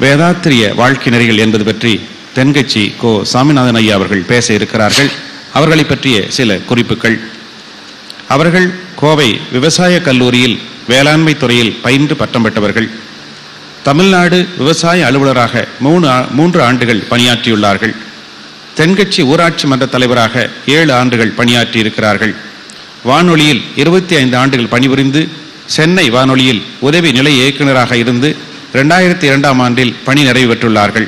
வேதாத்திரிய வாழ்க்கை நெறிகள் என்பது பற்றி தென்கட்சி கோ சாமிநாதன் ஐயா அவர்கள் பேச இருக்கிறார்கள். அவர்களை பற்றிய சில குறிப்புகள். அவர்கள் கோவை விவசாய கல்லூரியில் வேளாண்மை துறையில் பயின்று பட்டம் பெற்றவர்கள். தமிழ்நாடு விவசாய அலுவலராக 3 ஆண்டுகள் பணியாற்றியுள்ளார்கள். தென்கட்சி ஊராட்சி மன்ற தலைவராக 7 ஆண்டுகள் பணியாற்றி இருக்கிறார்கள். வானொலியில் 25 ஆண்டுகள் பணிபுரிந்து சென்னை வானொலியில் உதவி நிலை இயக்குநராக இருந்து 2002ஆம் ஆண்டில் பணி நிறைவு பெற்றுள்ளார்கள்.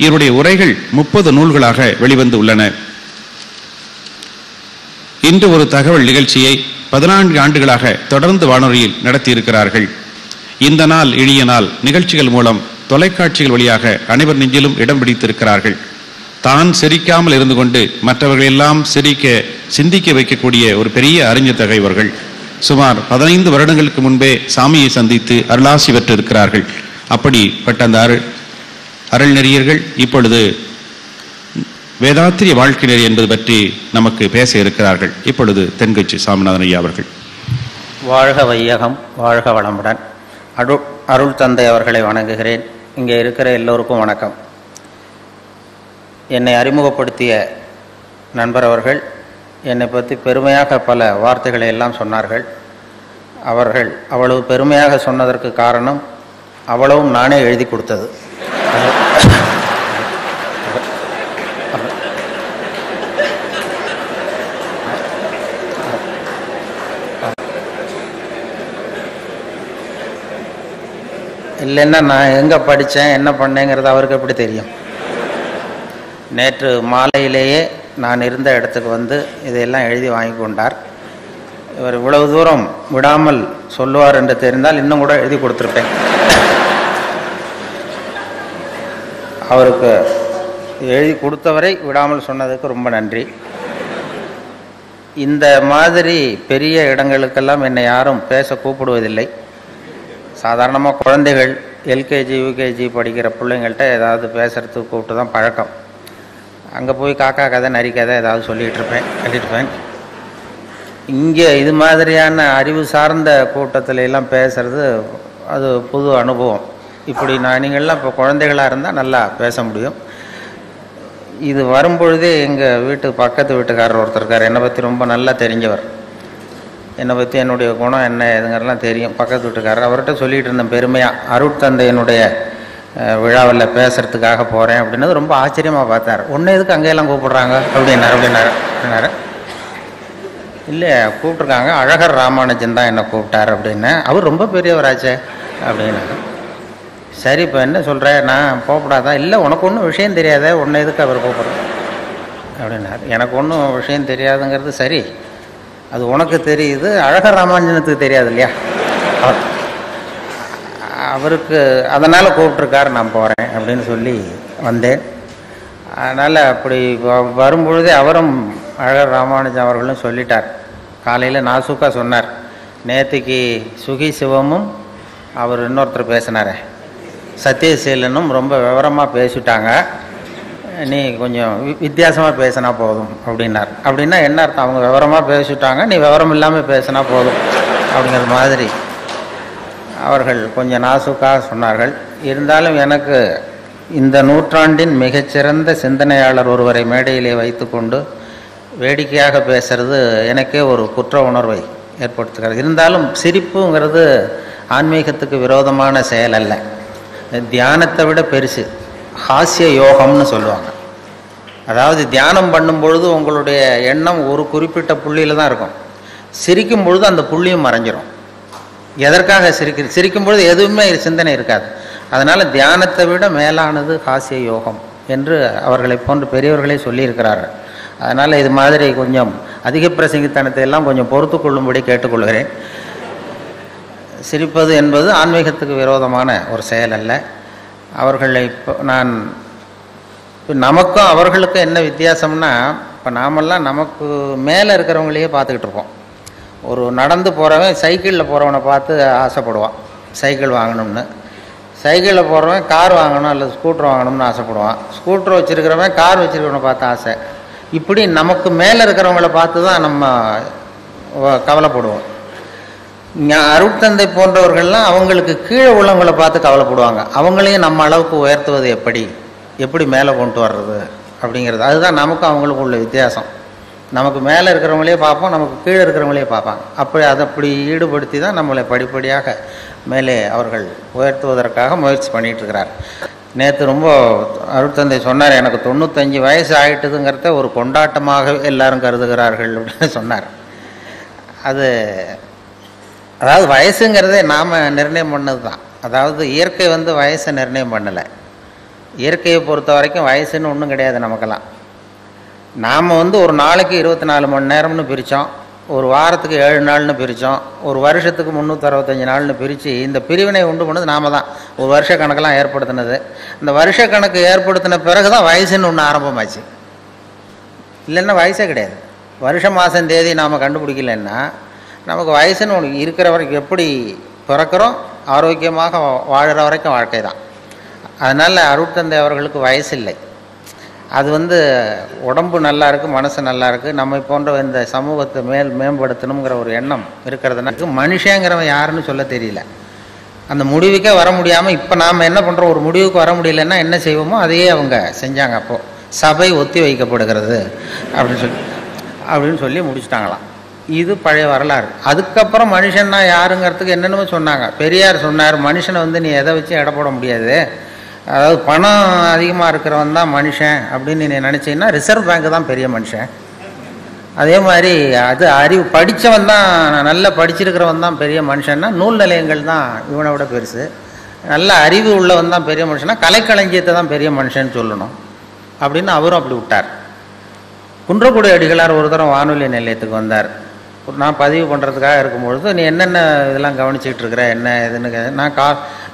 இவருடைய உரைகள் 30 நூல்களாக வெளிவந்து உள்ளன. இன்று ஒரு தகவல் நிகழ்ச்சியை 14 ஆண்டுகளாக தொடர்ந்து வானொலியில் நடத்தியிருக்கிறார்கள். இந்த நாள் இனிய நாள் நிகழ்ச்சிகள் மூலம் தொலைக்காட்சிகள் வழியாக அனைவர் நெஞ்சிலும் இடம் பிடித்திருக்கிறார்கள். தான் சிரிக்காமல் இருந்து கொண்டு மற்றவர்களெல்லாம் சிந்திக்க வைக்கக்கூடிய ஒரு பெரிய அறிஞர் தகைவர்கள். சுமார் 15 வருடங்களுக்கு முன்பே சாமியை சந்தித்து அருளாசி பெற்றிருக்கிறார்கள். அப்படிப்பட்ட அந்த அருள் நெறியர்கள் இப்பொழுது வேதாத்திரிய வாழ்க்கை நெறி என்பது பற்றி நமக்கு பேச இருக்கிறார்கள். இப்பொழுது தென்கட்சி சாமிநாதன் ஐயா அவர்கள். வாழ்க வையகம், வாழ்க வளமுடன். அருள் தந்தை அவர்களை வணங்குகிறேன். இங்கே இருக்கிற எல்லோருக்கும் வணக்கம். என்னை அறிமுகப்படுத்திய நண்பர் அவர்கள் என்னை பற்றி பெருமையாக பல வார்த்தைகளை எல்லாம் சொன்னார்கள். அவர்கள் அவ்வளவு பெருமையாக சொன்னதற்கு காரணம் அவ்வளவும் நானே எழுதி கொடுத்தது. இல்லைன்னா நான் எங்கே படித்தேன் என்ன பண்ணேங்கிறது அவருக்கு எப்படி தெரியும்? நேற்று மாலையிலேயே நான் இருந்த இடத்துக்கு வந்து இதையெல்லாம் எழுதி வாங்கி கொண்டார். இவர் இவ்வளவு தூரம் விடாமல் சொல்லுவார் என்று தெரிந்தால் இன்னும் கூட எழுதி கொடுத்துருப்பேன். அவருக்கு எழுதி கொடுத்தவரை விடாமல் சொன்னதுக்கு ரொம்ப நன்றி. இந்த மாதிரி பெரிய இடங்களுக்கெல்லாம் என்னை யாரும் பேச கூப்பிடுவதில்லை. சாதாரணமாக குழந்தைகள் எல்கேஜி யூகேஜி படிக்கிற பிள்ளைங்கள்ட்ட ஏதாவது பேசுகிறதுக்கு கூப்பிட்டு தான் பழக்கம். அங்கே போய் காக்கா கதை நரி கதை ஏதாவது சொல்லிகிட்ருப்பேன். இங்கே இது மாதிரியான அறிவு சார்ந்த கூட்டத்தில் எல்லாம் பேசுகிறது அது புது அனுபவம். இப்படி நீங்கள்லாம் இப்போ குழந்தைகளாக இருந்தால் நல்லா பேச முடியும். இது வரும்பொழுதே எங்கள் பக்கத்து வீட்டுக்காரர் ஒருத்தர் இருக்கார். என்னை பற்றி ரொம்ப நல்லா தெரிஞ்சவர். என்னை பற்றி என்னுடைய குணம் என்ன எதுங்கிறலாம் தெரியும். பக்கத்து வீட்டுக்காரர் அவர்கிட்ட சொல்லிகிட்டு இருந்தேன் பெருமையாக, அருட்தந்தையினுடைய விழாவில் பேசுகிறதுக்காக போகிறேன் அப்படின்னது ரொம்ப ஆச்சரியமாக பார்த்தார். ஒன்று எதுக்கு அங்கேயெல்லாம் கூப்பிட்றாங்க அப்படின்னாரு. இல்லை கூப்பிட்ருக்காங்க, அழகர் ராமானுஜன் தான் என்னை கூப்பிட்டார் அப்படின்னு. அவர் ரொம்ப பெரியவராச்சே அப்படின்னாரு. சரி இப்போ என்ன சொல்கிறேன், நான் போகக்கூடாதா? இல்லை உனக்கு ஒன்றும் விஷயம் தெரியாத, ஒன்று எதுக்கு அவர் கூப்பிட்றேன் அப்படின்னாரு. எனக்கு ஒன்றும் விஷயம் தெரியாதுங்கிறது சரி, அது உனக்கு தெரியுது, அழகர் ராமானுஜனுக்கு தெரியாது இல்லையா? அவருக்கு அதனால் கூப்பிட்ருக்காரு, நான் போகிறேன் அப்படின்னு சொல்லி வந்தேன். அதனால் அப்படி வரும்பொழுதே அவரும் அழகர் ராமானுஜன் அவர்களும் சொல்லிட்டார். காலையில் நாசுக்கா சொன்னார். நேற்றுக்கு சுகி சிவமும் அவர் இன்னொருத்தர் பேசினார் சத்யசீலனும் ரொம்ப விவரமாக பேசிட்டாங்க, நீ கொஞ்சம் வித்தியாசமாக பேசினா போதும் அப்படின்னார். அப்படின்னா என்ன அர்த்தம்? அவங்க விவரமாக பேசிட்டாங்க, நீ விவரம் இல்லாமல் பேசினா போதும் அப்படிங்கிற மாதிரி அவர்கள் கொஞ்சம் நாசுக்காக சொன்னார்கள். இருந்தாலும் எனக்கு இந்த நூற்றாண்டின் மிகச்சிறந்த சிந்தனையாளர் ஒருவரை மேடையிலே வைத்து கொண்டு வேடிக்கையாக பேசுறது எனக்கே ஒரு குற்ற உணர்வை ஏற்படுத்துகிறது. இருந்தாலும் சிரிப்புங்கிறது ஆன்மீகத்துக்கு விரோதமான செயல் அல்ல. தியானத்தை விட பெருசு ஹாஸ்ய யோகம்னு சொல்லுவாங்க. அதாவது தியானம் பண்ணும் பொழுது உங்களுடைய எண்ணம் ஒரு குறிப்பிட்ட புள்ளியில் தான் இருக்கும். சிரிக்கும் பொழுது அந்த புள்ளியும் மறைஞ்சிரும். எதற்காக சிரிக்கும் பொழுது எதுவுமே சிந்தனை இருக்காது. அதனால் தியானத்தை விட மேலானது ஹாஸ்ய யோகம் என்று அவர்களை போன்ற பெரியவர்களே சொல்லியிருக்கிறார்கள். அதனால் இது மாதிரி கொஞ்சம் அதிக பிரசங்கித்தனத்தை எல்லாம் கொஞ்சம் பொறுத்து கொள்ளும்படி கேட்டுக்கொள்கிறேன். சிரிப்பது என்பது ஆன்மீகத்துக்கு விரோதமான ஒரு செயல் அல்ல. அவர்களை நமக்கும் அவர்களுக்கும் என்ன வித்தியாசம்னா, இப்போ நாமெல்லாம் நமக்கு மேலே இருக்கிறவங்களையே பார்த்துக்கிட்டு இருப்போம். ஒரு நடந்து போகிறவன் சைக்கிளில் போகிறவனை பார்த்து ஆசைப்படுவான் சைக்கிள் வாங்கணும்னு. சைக்கிளில் போகிறவன் கார் வாங்கணும் அல்லது ஸ்கூட்டர் வாங்கணும்னு ஆசைப்படுவான். ஸ்கூட்டர் வச்சுருக்கிறவன் கார் வச்சுருக்கிறவனை பார்த்து ஆசை. இப்படி நமக்கு மேலே இருக்கிறவங்கள பார்த்து தான் நம்ம கவலைப்படுவோம். அருட்தந்தை போன்றவர்கள்லாம் அவங்களுக்கு கீழே உள்ளவங்களை பார்த்து கவலைப்படுவாங்க. அவங்களையும் நம்ம அளவுக்கு உயர்த்துவது எப்படி மேலே கொண்டு வர்றது அப்படிங்கிறது. அதுதான் நமக்கும் அவங்களுக்கும் உள்ள வித்தியாசம். நமக்கு மேலே இருக்கிறவங்களே பார்ப்போம், நமக்கு கீழே இருக்கிறவங்களே பார்ப்பாங்க. அப்படி ஈடுபடுத்தி தான் நம்மளை படிப்படியாக மேலே அவர்கள் உயர்த்துவதற்காக முயற்சி பண்ணிகிட்ருக்கிறார். நேற்று ரொம்ப அருட்தந்தை சொன்னார், எனக்கு 95 வயசு ஆகிட்டுதுங்கிறத ஒரு கொண்டாட்டமாக எல்லாரும் கருதுகிறார்கள் அப்படின்னு சொன்னார். அதாவது வயசுங்கிறதே நாம் நிர்ணயம் பண்ணது தான். அதாவது இயற்கை வயசை நிர்ணயம் பண்ணலை. இயற்கையை பொறுத்த வரைக்கும் வயசுன்னு ஒன்றும் கிடையாது நமக்கெல்லாம். நாம் ஒரு நாளைக்கு 24 மணி நேரம்னு பிரித்தோம், ஒரு வாரத்துக்கு 7 நாள்னு பிரித்தோம், ஒரு வருஷத்துக்கு 365 நாள்னு பிரித்து இந்த பிரிவினை உண்டு பண்ணது நாம தான். ஒரு வருஷ கணக்கெல்லாம் ஏற்படுத்தினது. இந்த வருஷ கணக்கு ஏற்படுத்தின பிறகு தான் வயசுன்னு ஒன்று ஆரம்பமாச்சு. இல்லைன்னா வயசே கிடையாது. வருஷம் மாதம் தேதி நாம் கண்டுபிடிக்கலன்னா நமக்கு வயசுன்னு ஒன்று இருக்கிற வரைக்கும் எப்படி பிறக்கிறோம், ஆரோக்கியமாக வாழ்கிற வரைக்கும் வாழ்க்கை தான். அதனால் அருட்தந்தை அவர்களுக்கு வயசு இல்லை. அது உடம்பு நல்லா இருக்குது, மனசு நல்லா இருக்குது, நம்மை போன்ற இந்த சமூகத்தை மேம்படுத்தணுங்கிற ஒரு எண்ணம் இருக்கிறதுனால மனுஷங்கிறவன் யாருன்னு சொல்ல தெரியல. அந்த முடிவுக்கே வர முடியாமல் இப்போ நாம் என்ன பண்ணுறோம், ஒரு முடிவுக்கு வர முடியலன்னா என்ன செய்வோமோ அதையே அவங்க செஞ்சாங்க. அப்போது சபை ஒத்தி வைக்கப்படுகிறது அப்படின்னு சொல்லி முடிச்சுட்டாங்களாம். இது பழைய வரலாறு. அதுக்கப்புறம் மனுஷன்னா யாருங்கிறதுக்கு என்னென்னமோ சொன்னாங்க. பெரியார் சொன்னார், மனுஷனை நீ எதை வச்சு எடை போட முடியாது, அதாவது பணம் அதிகமாக இருக்கிறவன் தான் மனுஷன் அப்படின்னு நீ நினச்சிங்கன்னா ரிசர்வ் பேங்க் தான் பெரிய மனுஷன். அதே மாதிரி அறிவு படித்தவன் தான், நல்லா படிச்சிருக்கிறவன் தான் பெரிய மனுஷன்னா நூல் நிலையங்கள் தான் இவனை விட பெருசு. நல்ல அறிவு உள்ளவன் தான் பெரிய மனுஷனா கலைக்களஞ்சியத்தை தான் பெரிய மனுஷன்னு சொல்லணும் அப்படின்னு அவரும் அப்படி விட்டார். குன்றக்குடி அடிகளார் ஒரு தரம் வானொலி நிலையத்துக்கு வந்தார். நான் பதிவு பண்ணுறதுக்காக இருக்கும்பொழுது, நீ என்னென்ன இதெல்லாம் கவனிச்சிக்கிட்டு இருக்கிற என்ன இதுன்னு நான்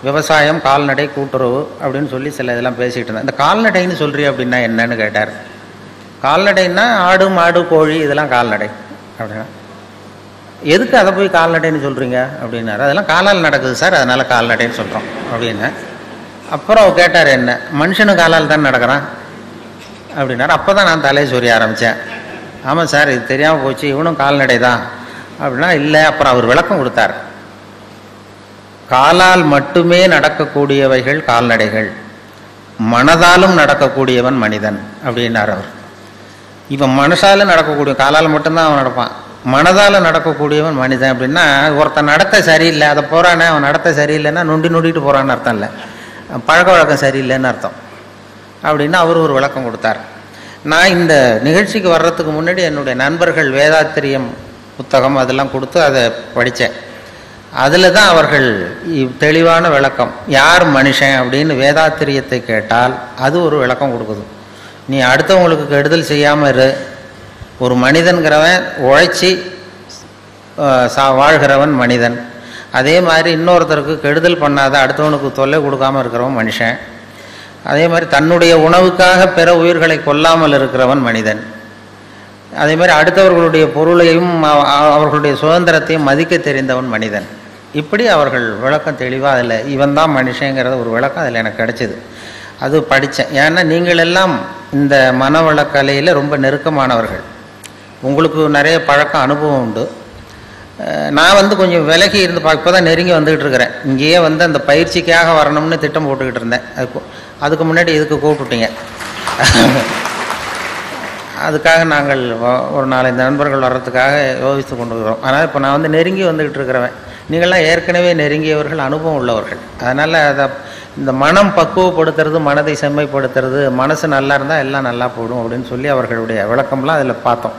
விவசாயம், கால்நடை, கூட்டுறவு அப்படின்னு சொல்லி சில இதெல்லாம் பேசிகிட்டு இருந்தேன். இந்த கால்நடைன்னு சொல்கிறீ அப்படின்னா என்னன்னு கேட்டார். கால்நடைன்னா ஆடு, மாடு, கோழி இதெல்லாம் கால்நடை அப்படின்னா, எதுக்கு அதை போய் கால்நடைன்னு சொல்கிறீங்க அப்படின்னாரு. அதெல்லாம் காலால் நடக்குது சார், அதனால் கால்நடைன்னு சொல்கிறோம் அப்படின்னு. அப்புறம் கேட்டார், என்ன மனுஷனும் காலால் தான் நடக்கிறான் அப்படின்னாரு. அப்போ தான் நான் தலையை சொரிய ஆரம்பித்தேன். ஆமாம் சார், இது தெரியாமல் போச்சு, இவனும் கால்நடை தான் அப்படின்னா. இல்லை, அப்புறம் அவர் விளக்கம் கொடுத்தார். காலால் மட்டுமே நடக்கக்கூடியவைகள் கால்நடைகள், மனதாலும் நடக்கக்கூடியவன் மனிதன் அப்படின்னார் அவர். இவன் மனசாலும் நடக்கக்கூடிய, காலால் மட்டும்தான் அவன் நடப்பான், மனதால் நடக்கக்கூடியவன் மனிதன் அப்படின்னா ஒருத்தன் நடத்த சரியில்லை, அதை போகிறானே அவன் நடத்த சரியில்லைன்னா நொண்டிட்டு போகிறான்னு அர்த்தம் இல்லை, பழக்க வழக்கம் சரியில்லைன்னு அர்த்தம் அப்படின்னு அவர் ஒரு விளக்கம் கொடுத்தார். நான் இந்த நிகழ்ச்சிக்கு வர்றதுக்கு முன்னாடி என்னுடைய நண்பர்கள் வேதாத்திரியம் புத்தகம் அதெல்லாம் கொடுத்து அதை படித்தேன். அதில் தான் அவர்கள் தெளிவான விளக்கம், யார் மனுஷன் அப்படின்னு வேதாத்திரியத்தை கேட்டால் அது ஒரு விளக்கம் கொடுக்குது. நீ அடுத்தவங்களுக்கு கெடுதல் செய்யாமல் இரு, ஒரு மனிதன்கிறவன் உழைச்சி வாழ்கிறவன் மனிதன். அதே மாதிரி இன்னொருத்தருக்கு கெடுதல் பண்ணாத, அடுத்தவனுக்கு தொல்லை கொடுக்காமல் இருக்கிறவன் மனுஷன். அதே மாதிரி தன்னுடைய உணவுக்காக பிற உயிர்களை கொல்லாமல் இருக்கிறவன் மனிதன். அதே மாதிரி அடுத்தவர்களுடைய பொருளையும் அவர்களுடைய சுதந்திரத்தையும் மதிக்க தெரிந்தவன் மனிதன். இப்படி அவர்கள் விளக்கம் தெளிவாக அதில் இவன் தான் மனுஷங்கிறத ஒரு விளக்கம் அதில் எனக்கு கிடைச்சிது. அது படித்தேன். ஏன்னா நீங்கள் எல்லாம் இந்த மனவளக்கலையில் ரொம்ப நெருக்கமானவர்கள், உங்களுக்கு நிறைய பழக்கம் அனுபவம் உண்டு. நான் கொஞ்சம் விலகி இருந்து இப்போ தான் நெருங்கி வந்துக்கிட்டு இருக்கிறேன். இங்கேயே அந்த பயிற்சிக்காக வரணும்னு திட்டம் போட்டுக்கிட்டு இருந்தேன். அதுக்கு முன்னாடி இதுக்கு கூப்பிட்டுட்டீங்க. அதுக்காக நாங்கள் ஒரு 4-5 நண்பர்கள் வர்றதுக்காக யோசித்து கொண்டு இருக்கிறோம். அதனால் இப்போ நான் நெருங்கி வந்துக்கிட்டு இருக்கிறவன். நீங்கள்லாம் ஏற்கனவே நெருங்கியவர்கள், அனுபவம் உள்ளவர்கள். அதனால் அதை இந்த மனம் பக்குவப்படுத்துறது, மனதை செம்மைப்படுத்துறது, மனசு நல்லா இருந்தால் எல்லாம் நல்லா போடும் அப்படின்னு சொல்லி அவர்களுடைய விளக்கம்லாம் அதில் பார்த்தோம்.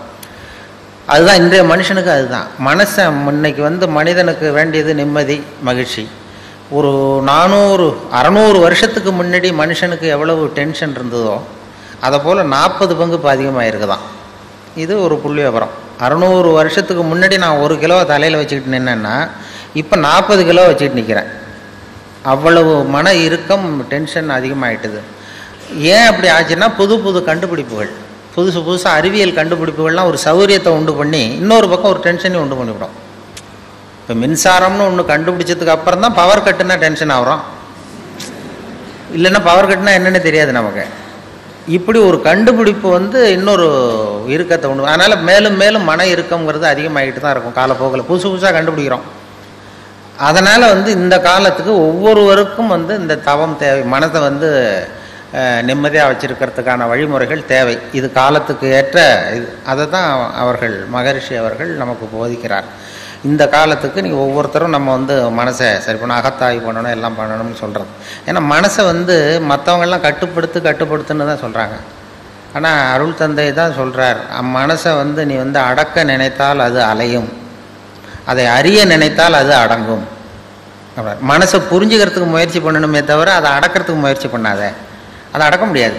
அதுதான் இன்றைய மனுஷனுக்கு. அதுதான் மனசை இன்னைக்கு மனிதனுக்கு வேண்டியது நிம்மதி, மகிழ்ச்சி. ஒரு 400-600 வருஷத்துக்கு முன்னாடி மனுஷனுக்கு எவ்வளவு டென்ஷன் இருந்ததோ அதை போல் 40 பங்கு இப்போ அதிகமாக இருக்குதான். இது ஒரு புள்ளி விவரம். 600 வருஷத்துக்கு முன்னாடி நான் 1 கிலோ தலையில் வச்சுக்கிட்டு நின்னேன்னா இப்போ 40 கிலோ வச்சுக்கிட்டு நிற்கிறேன். அவ்வளவு மன இறுக்கம், டென்ஷன் அதிகமாகிட்டுது. ஏன் அப்படி ஆச்சுன்னா புது கண்டுபிடிப்புகள், புதுசாக அறிவியல் கண்டுபிடிப்புகள்லாம் ஒரு சௌகரியத்தை உண்டு பண்ணி இன்னொரு பக்கம் ஒரு டென்ஷனையும் உண்டு பண்ணிவிடும். இப்போ மின்சாரம்னு ஒன்று கண்டுபிடிச்சதுக்கு அப்புறம் தான் பவர் கட்டுனா டென்ஷன் ஆகிறோம், இல்லைன்னா பவர் கட்டுனா என்னென்னு தெரியாது நமக்கு. இப்படி ஒரு கண்டுபிடிப்பு இன்னொரு இறுக்கத்தை உண்டு. அதனால் மேலும் மேலும் மன இறுக்கங்கிறது அதிகமாகிட்டு தான் இருக்கும் காலப்போக்கில். புதுசாக கண்டுபிடிக்கிறோம். அதனால் வந்து இந்த காலத்துக்கு ஒவ்வொருவருக்கும் வந்து இந்த தவம் தேவை. மனதை வந்து நிம்மதியாக வச்சிருக்கிறதுக்கான வழிமுறைகள் தேவை. இது காலத்துக்கு ஏற்ற இது. அதை தான் அவர்கள் மகரிஷி அவர்கள் நமக்கு போதிக்கிறார். இந்த காலத்துக்கு நீங்கள் ஒவ்வொருத்தரும் நம்ம வந்து மனசை சரி பண்ணணும், அகத்தாய்வு பண்ணணும், எல்லாம் பண்ணணும்னு சொல்கிறது. ஏன்னா மனசை வந்து மற்றவங்கெல்லாம் கட்டுப்படுத்துன்னு தான் சொல்கிறாங்க. ஆனால் அருள் தந்தை தான் சொல்கிறார், மனசை வந்து நீ வந்து அடக்க நினைத்தால் அது அலையும், அதை அறிய நினைத்தால் அது அடங்கும். மனசை புரிஞ்சுக்கிறதுக்கு முயற்சி பண்ணணுமே தவிர அதை அடக்கிறதுக்கு முயற்சி பண்ணாத. அதை அடக்க முடியாது.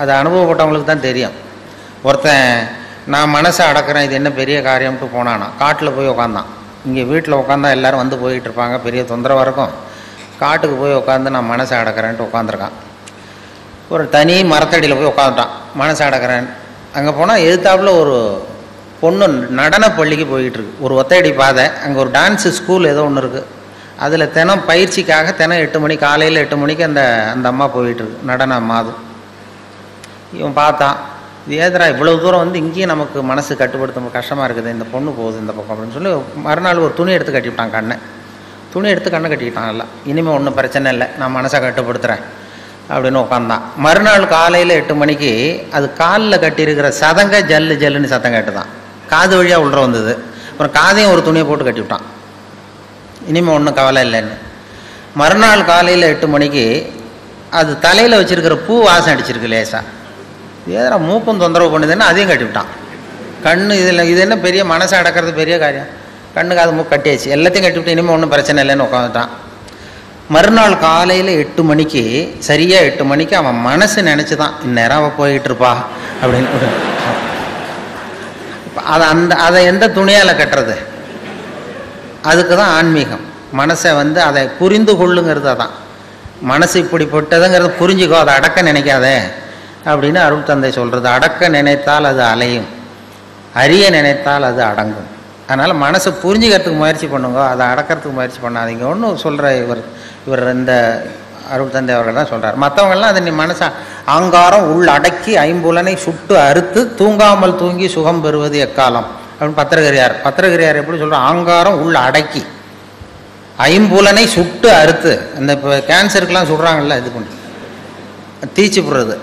அது அனுபவப்பட்டவங்களுக்கு தான் தெரியும். ஒருத்தன் நான் மனசை அடக்கிறேன், இது என்ன பெரிய காரியம்ட்டு போனானா காட்டில் போய் உட்காந்தான். இங்கே வீட்டில் உட்காந்தா எல்லோரும் வந்து போயிட்டு இருப்பாங்க, பெரிய தொந்தரவாக இருக்கும். காட்டுக்கு போய் உட்காந்து நான் மனசை அடக்கிறேன்ட்டு உட்காந்துருக்கான். ஒரு தனி மரத்தடியில் போய் உட்காந்துட்டான், மனசை அடக்கிறேன். அங்கே போனால் எதிர்த்தாப்புல ஒரு பொண்ணு நடன பள்ளிக்கு போய்கிட்டு இருக்கு. ஒரு ஒத்தையடி பாதை, அங்கே ஒரு டான்ஸு ஸ்கூல் ஏதோ ஒன்று இருக்குது. அதில் தினம் பயிற்சிக்காக தினம் 8 மணி, காலையில் 8 மணிக்கு அந்த அம்மா போயிட்டுருக்கு, நடன மாது. இவன் பார்த்தான், இது ஏதரா இவ்வளவு தூரம் வந்து இங்கேயும் நமக்கு மனசு கட்டுப்படுத்த கஷ்டமாக இருக்குது, இந்த பொண்ணு போகுது இந்த பக்கம் அப்படின்னு சொல்லி மறுநாள் ஒரு துணி எடுத்து கட்டிவிட்டான். துணி எடுத்து கண்ணை கட்டிக்கிட்டான். எல்லாம் இனிமேல் ஒன்றும் பிரச்சனை இல்லை, நான் மனசை கட்டுப்படுத்துகிறேன் அப்படின்னு உட்காந்தான். மறுநாள் காலையில் 8 மணிக்கு அது காலில் கட்டியிருக்கிற சதங்க ஜல்லுன்னு சத்தம் கேட்டுதான். காது வழியாக உள்ள வந்தது. அப்புறம் காதையும் ஒரு துணியை போட்டு கட்டிவிட்டான். இனிமேல் ஒன்றும் கவலை இல்லைன்னு. மறுநாள் காலையில் 8 மணிக்கு அது தலையில் வச்சுருக்கிற பூ வாசம் அடிச்சிருக்கு லேசாக. ஏதா மூக்கும் தொந்தரவு பண்ணுதுன்னு அதையும் கட்டிவிட்டான். கண்ணு இது என்ன பெரிய மனசை அடக்கிறது பெரிய காரியம். கண்ணுக்கு அது மூக்கு கட்டியாச்சு, எல்லாத்தையும் கட்டிவிட்டு இனிமேல் ஒன்றும் பிரச்சனை இல்லைன்னு உட்காந்துட்டான். மறுநாள் காலையில் 8 மணிக்கு சரியாக 8 மணிக்கு அவன் மனசு நினச்சி தான் இந்நேரம் அவள் போய்கிட்டு இருப்பா அப்படின்னு. அதை எந்த துணியால் கட்டுறது? அதுக்கு தான் ஆன்மீகம். மனசை வந்து அதை புரிந்து கொள்ளுங்கிறது. அதான் மனசு இப்படிப்பட்டதுங்கிறத புரிஞ்சுக்கோ, அதை அடக்க நினைக்காதே அப்படின்னு அருள் தந்தை சொல்கிறது. அடக்க நினைத்தால் அது அலையும், அறிய நினைத்தால் அது அடங்கும். அதனால் மனசை புரிஞ்சுக்கிறதுக்கு முயற்சி பண்ணுங்க, அதை அடக்கிறதுக்கு முயற்சி பண்ணாதீங்க ஒன்று சொல்கிற இவர் இந்த அருள் தந்தை அவர்கள் தான் சொல்கிறார். மற்றவங்கள்லாம் அதை நீ மனசை ஆங்காரம் உள் அடக்கி ஐம்புலனை சுட்டு அறுத்து தூங்காமல் தூங்கி சுகம் பெறுவது எக்காலம் அப்படின்னு பத்திரகிரியார் எப்படி சொல்கிறார்? ஆங்காரம் உள்ள அடக்கி ஐம்புலனை சுட்டு அறுத்து. அந்த இப்போ கேன்சருக்கெலாம் சுடுறாங்கல்ல, இது பண்ணி தீச்சு போடுறது,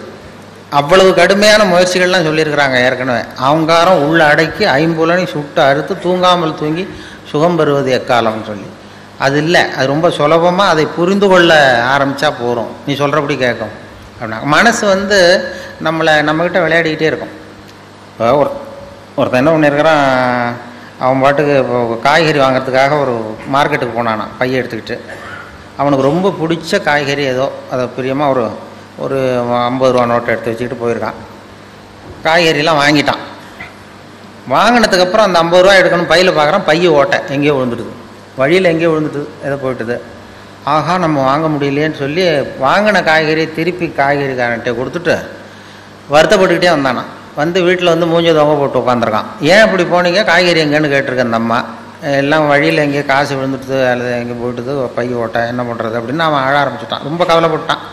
அவ்வளவு கடுமையான முயற்சிகள்லாம் சொல்லியிருக்கிறாங்க ஏற்கனவே. ஆங்காரம் உள்ள அடக்கி ஐம்புலனை சுட்டு அறுத்து தூங்காமல் தூங்கி சுகம் பெறுவது எக்காலம்னு சொல்லி. அது இல்லை, அது ரொம்ப சுலபமாக அதை புரிந்து கொள்ள ஆரம்பித்தா போகிறோம், நீ சொல்கிறபடி கேட்கும் அப்படின்னா. மனசு வந்து நம்மக்கிட்ட விளையாடிக்கிட்டே இருக்கும். இப்போ ஒருத்தன் என்ன பண்ணியிருக்கிறான், அவன் பாட்டுக்கு இப்போ காய்கறி வாங்கிறதுக்காக ஒரு மார்க்கெட்டுக்கு போனானா பையை எடுத்துக்கிட்டு. அவனுக்கு ரொம்ப பிடிச்ச காய்கறி ஏதோ அதை பிரியமாக ஒரு 50 ரூபா நோட்டை எடுத்து வச்சுக்கிட்டு போயிருக்கான். காய்கறிலாம் வாங்கிட்டான். வாங்கினதுக்கப்புறம் அந்த 50 ரூபா எடுக்கணும், பையில் பார்க்குறான், பையை ஓட்டை எங்கேயோ விழுந்துடுது, வழியில் எங்கேயோ விழுந்துட்டுது, ஏதோ போயிட்டுது. ஆஹா நம்ம வாங்க முடியலையேன்னு சொல்லி வாங்கின காய்கறியை திருப்பி காய்கறிக்காரன்ட்டே கொடுத்துட்டு வருத்தப்பட்டுக்கிட்டே வந்தானா. வந்து வீட்டில் வந்து மூஞ்சி தொங்க போட்டு உட்காந்துருக்கான். ஏன் இப்படி போனீங்க, காய்கறி எங்கேன்னு கேட்டிருக்கேன் அந்த அம்மா. எல்லாம் வழியில் எங்கேயோ காசு விழுந்துட்டுது அல்லது எங்கே போயிட்டுது, பை ஓட்ட என்ன பண்ணுறது அப்படின்னு அவன் அழ ஆரம்பிச்சுட்டான். ரொம்ப கவலைப்பட்டான்.